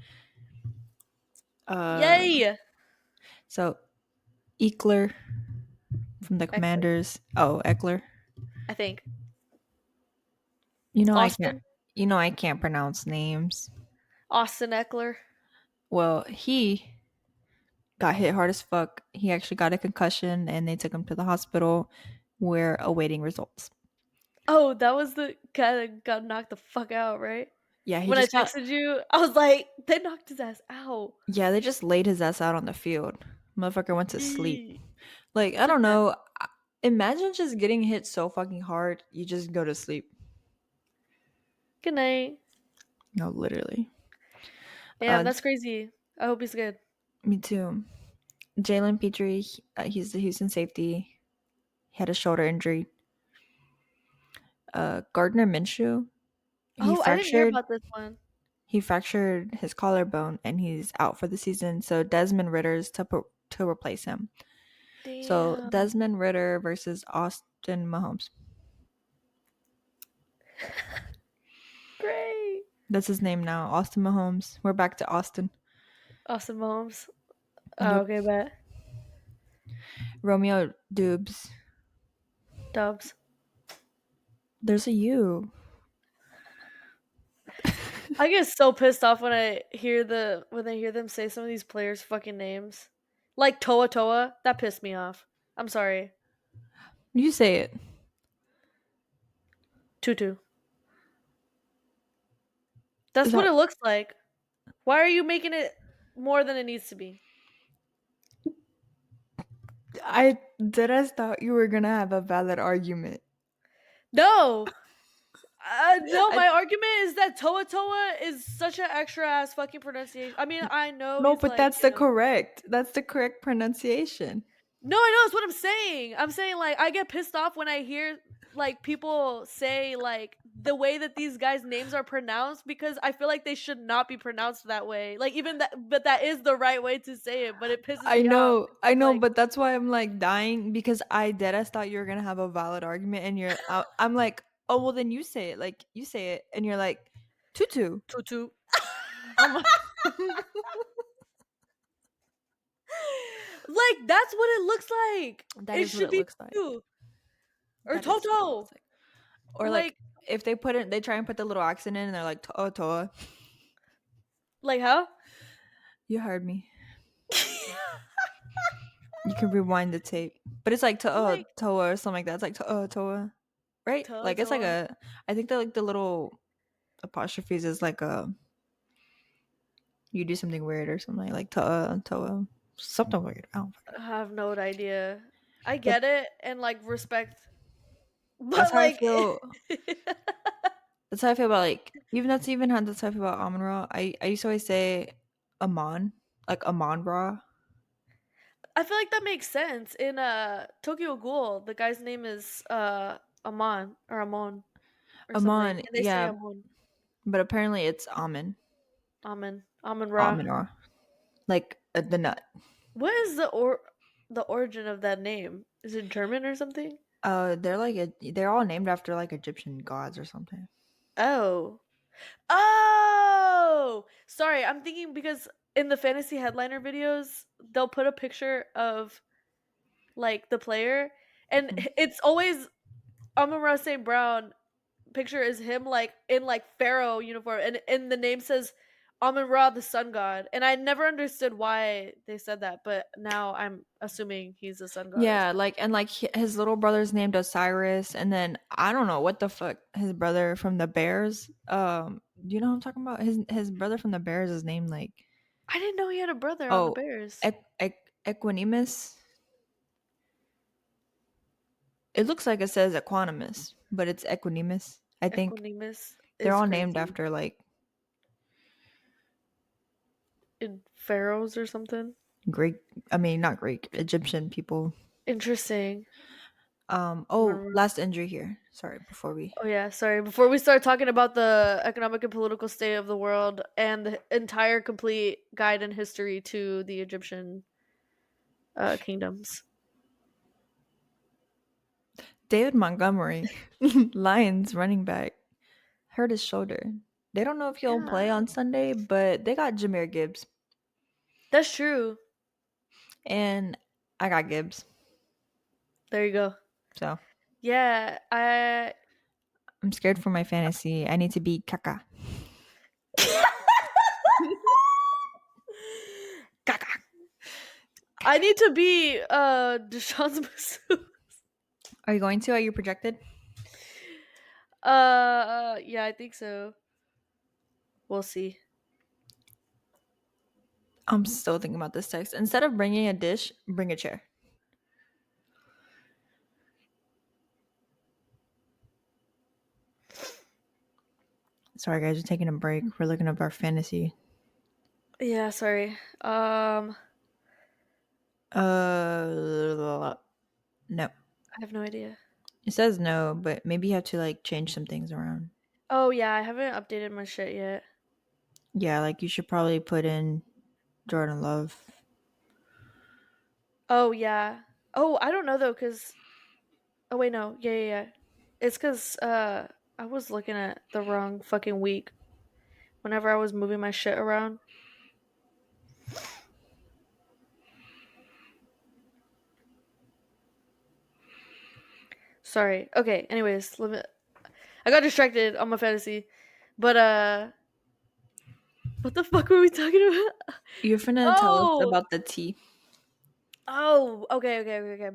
Uh, Yay! so Eckler from the Eckler, Commanders. Oh, Eckler. I think. You know I can't. Austin. You know I can't pronounce names. Austin Eckler. Well, he got hit hard as fuck. He actually got a concussion, and they took him to the hospital. We're awaiting results. Oh, that was the guy that got knocked the fuck out, right? Yeah, he When I just got. texted you, I was like, they knocked his ass out. Yeah, they just laid his ass out on the field. Motherfucker went to sleep. Eee. Like, I Took don't that. know. Imagine just getting hit so fucking hard, you just go to sleep. Good night. No, literally. Damn, Uh, that's crazy. I hope he's good. Me too. Jalen Petrie, he's the Houston safety. He had a shoulder injury. Gardner Minshew, he Oh, I didn't hear fractured about this one. he fractured his collarbone and he's out for the season. So Desmond Ritter's to replace him. So Damn. Desmond Ritter versus Austin Mahomes. Great. That's his name now, Austin Mahomes. We're back to Austin. Austin Mahomes. Oh, Yep. okay, bet. Romeo Dubes. Dubs. There's a U. I get so pissed off when I hear them say some of these players' fucking names. Like Toa Toa. That pissed me off. I'm sorry. You say it. Tutu. Is That's what that it looks like. Why are you making it more than it needs to be? I did I thought you were gonna have a valid argument. No. No, I my argument is that Toa Toa is such an extra ass fucking pronunciation. I mean, I know No, he's but like, that's the correct pronunciation. no, I know that's what I'm saying. I'm saying like I get pissed off when I hear like people say like the way that these guys' names are pronounced because I feel like they should not be pronounced that way. Like even that, but that is the right way to say it. But it pisses me off. I It's know, like but that's why I'm like dying because I deadass thought you were gonna have a valid argument, and I'm like, oh well, then you say it, like you say it, and you're like, tutu. tutu. I'm Like that's what it looks like. that It is what should it be looks like. tutu or That is what it Toto. looks like. Or like Like if they put it, they try and put the little accent in, and they're like, toa toa. like how? You heard me. You can rewind the tape, but it's like toa Like toa or something like that. It's like toa toa, right? Like it's like Toto. a. I think that like the little apostrophes is like a you do something weird or something like toa toa something weird. I don't fucking I know. have no idea. I But get it and like respect, that's but how I like, feel. That's how I feel about like even how that's how I feel about Amon Ra. I used to always say Amon, like Amon Ra. I feel like that makes sense. In Tokyo Ghoul, the guy's name is Amon or Amon or something, Amon, and they say yeah, Amon. but apparently it's Amon. Amon Ra. Amon Ra. Like the nut. What is the origin of that name? Is it German or something? They're all named after like Egyptian gods or something. Oh. Oh! Sorry, I'm thinking because in the fantasy headliner videos, they'll put a picture of like the player and Mhm. it's always Amon-Ra St. Brown picture is him like in like pharaoh uniform and the name says Amon-Ra the sun god and I never understood why they said that but now I'm assuming he's a sun god or Yeah, something. like and like his little brother's named Osiris, and then I don't know what the fuck his brother from the Bears. Do you know what I'm talking about? His brother from the Bears is named like I didn't know he had a brother on the oh, Bears. Equanimus. It looks like it says Equanimus, but it's Equanimus. I think Equanimus they're is all named crazy. after like In pharaohs or something. Greek. I mean, not Greek, Egyptian people. Interesting. Oh, last injury here. Sorry, before we. Oh yeah, sorry. Before we start talking about the economic and political state of the world and the entire complete guide and history to the Egyptian kingdoms. David Montgomery, Lions running back, hurt his shoulder. They don't know if he'll play Yeah, on Sunday, but they got Jameer Gibbs. that's true. And I got Gibbs. There you go. So Yeah, I I'm scared for my fantasy. I need to be Kaka. Caca. I need to be Deshaun's masseuse. Are you going to? Are you projected? Yeah, I think so. We'll see. I'm still thinking about this text. Instead of bringing a dish, bring a chair. Sorry, guys, we're taking a break. We're looking up our fantasy. Yeah, sorry. No. I have no idea. It says no, but maybe you have to like change some things around. Oh yeah, I haven't updated my shit yet. Yeah, like you should probably put in Jordan Love. Oh yeah. Oh, I don't know though, cause oh wait, no, yeah. It's cause I was looking at the wrong fucking week whenever I was moving my shit around. Sorry. Okay. Anyways, let me. I got distracted on my fantasy, but what the fuck were we talking about? You're finna tell us Oh, about the tea. oh. Okay.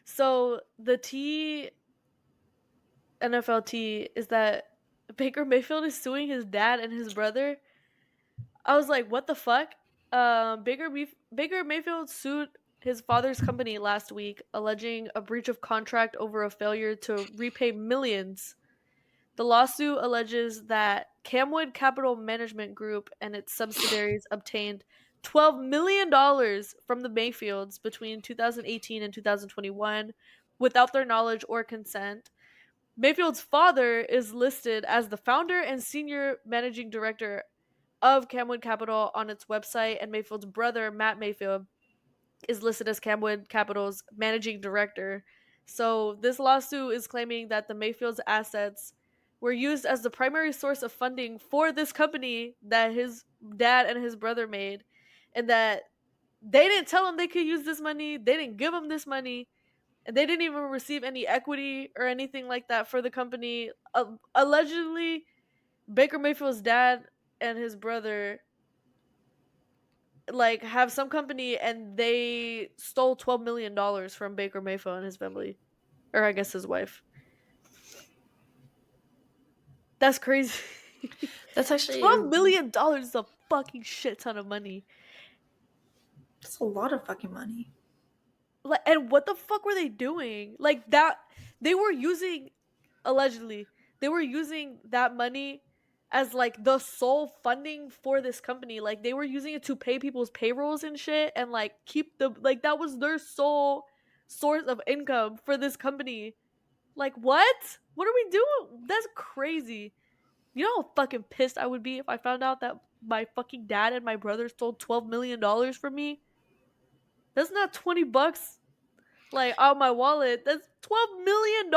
So the NFLT is that Baker Mayfield is suing his dad and his brother. I was like, what the fuck? Baker Mayfield sued his father's company last week, alleging a breach of contract over a failure to repay millions. The lawsuit alleges that Camwood Capital Management Group and its subsidiaries obtained $12 million from the Mayfields between 2018 and 2021 without their knowledge or consent. Mayfield's father is listed as the founder and senior managing director of Camwood Capital on its website, and Mayfield's brother, Matt Mayfield, is listed as Camwood Capital's managing director. So this lawsuit is claiming that the Mayfield's assets were used as the primary source of funding for this company that his dad and his brother made, and that they didn't tell him they could use this money, they didn't give him this money, and they didn't even receive any equity or anything like that for the company. Allegedly, Baker Mayfield's dad and his brother like have some company and they stole $12 million from Baker Mayfield and his family, or I guess his wife. That's crazy. That's actually $12 million is a fucking shit ton of money. that's a lot of fucking money. Like, and what the fuck were they doing? Like that, they were using allegedly they were using that money as like the sole funding for this company. Like they were using it to pay people's payrolls and shit, and like keep the like that was their sole source of income for this company. Like what? What are we doing? That's crazy. You know how fucking pissed I would be if I found out that my fucking dad and my brother stole $12 million from me. That's not $20 like out my wallet. That's $12 million.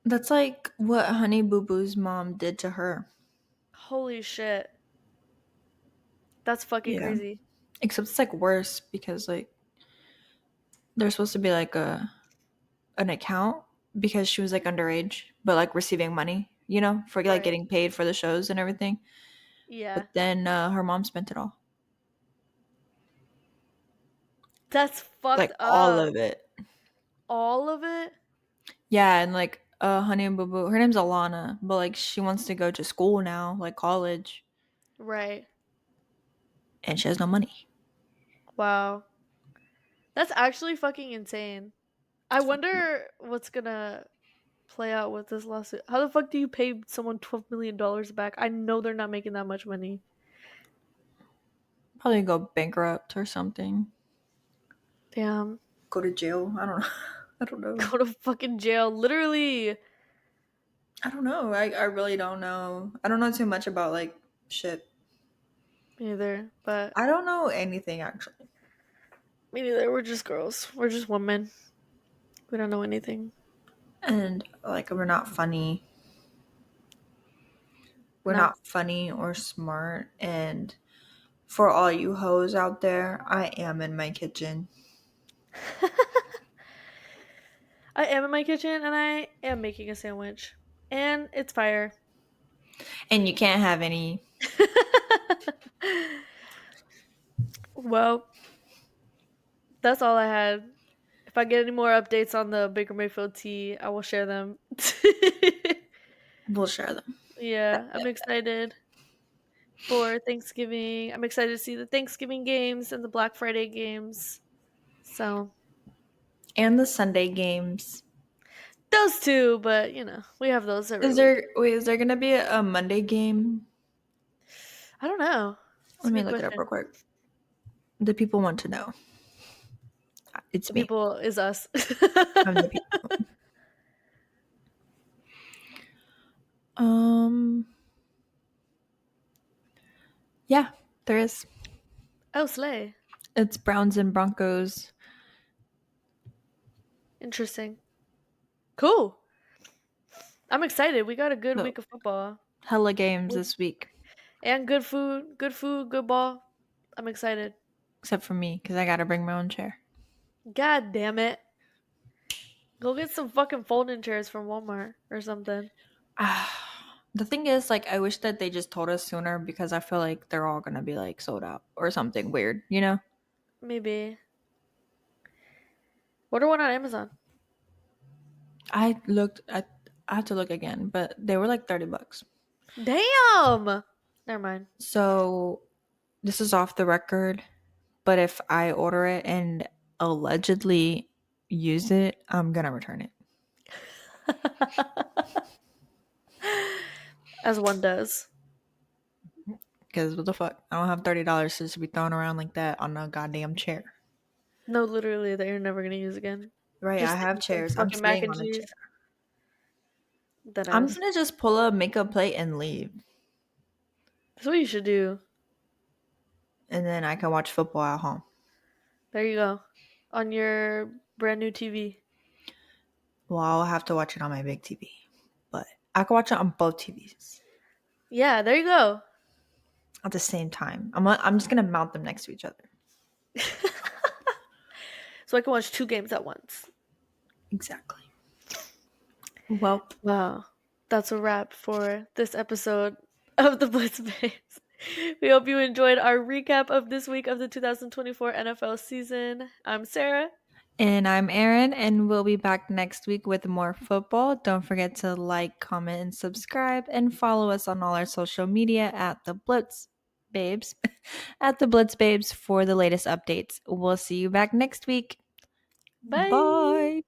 That's like what Honey Boo Boo's mom did to her. Holy shit. That's fucking Yeah. crazy. Except it's like worse because like there's supposed to be like an account because she was like underage, but like receiving money, for like Right. getting paid for the shows and everything. Yeah. But then her mom spent it all. That's fucked Like all up. of it. All of it? Yeah, and like Honey Boo Boo, her name's Alana, but like she wants to go to school now, like college, Right. and she has no money. Wow. That's actually fucking insane. I wonder what's gonna play out with this lawsuit. How the fuck do you pay someone $12 million back? I know they're not making that much money. Probably go bankrupt or something. Damn. Go to jail. I don't know. I don't know. Go to fucking jail. Literally. I don't know. I really don't know. I don't know too much about like shit. Me neither. But I don't know anything actually. me neither. We're just girls. We're just women. We don't know anything. And like we're not funny. We're No. not funny or smart. And for all you hoes out there, I am in my kitchen. I am in my kitchen and I am making a sandwich. And it's fire. And you can't have any. Well, that's all I had. If I get any more updates on the Baker Mayfield tea, I will share them. We'll share them. Yeah, I'm excited for Thanksgiving. I'm excited to see the Thanksgiving games and the Black Friday games. So, And the Sunday games. those two, but we have those every week. Is there gonna be a Monday game? I don't know. It's Let a me good look it up real question. quick. The people want to know. It's The me. people is us. I'm the people. Um yeah, there is. Oh, slay. It's Browns and Broncos. Interesting. Cool. I'm excited. We got a good So week of football. hella games this week. And good food, good ball. I'm excited. Except for me, because I gotta bring my own chair. God damn it. Go get some fucking folding chairs from Walmart or something. The thing is, like, I wish that they just told us sooner because I feel like they're all gonna be like sold out or something weird, you know? Maybe. Order one on Amazon. I looked I have to look again, but they were like $30. Damn! Never mind. So this is off the record, but if I order it and allegedly use it, I'm gonna return it. As one does. Because what the fuck? I don't have $30 to just be thrown around like that on a goddamn chair. No, literally, that you're never gonna use again. Right, I Just to have eat some chairs. I'm fucking mac staying and on a chair. cheese. That I'm ass. gonna just pull a makeup plate and leave. That's what you should do. And then I can watch football at home. There you go. On your brand new TV. Well, I'll have to watch it on my big TV. But I can watch it on both TVs Yeah, there you go. at the same time. I'm just gonna mount them next to each other. So I can watch two games at once. Exactly. Well, Wow. That's a wrap for this episode of the Blitz Babes. We hope you enjoyed our recap of this week of the 2024 NFL season. I'm Sarah. and I'm Aeron, and we'll be back next week with more football. Don't forget to like, comment, and subscribe, and follow us on all our social media at the Blitz Babes, at the Blitz Babes for the latest updates. We'll see you back next week. Bye. Bye.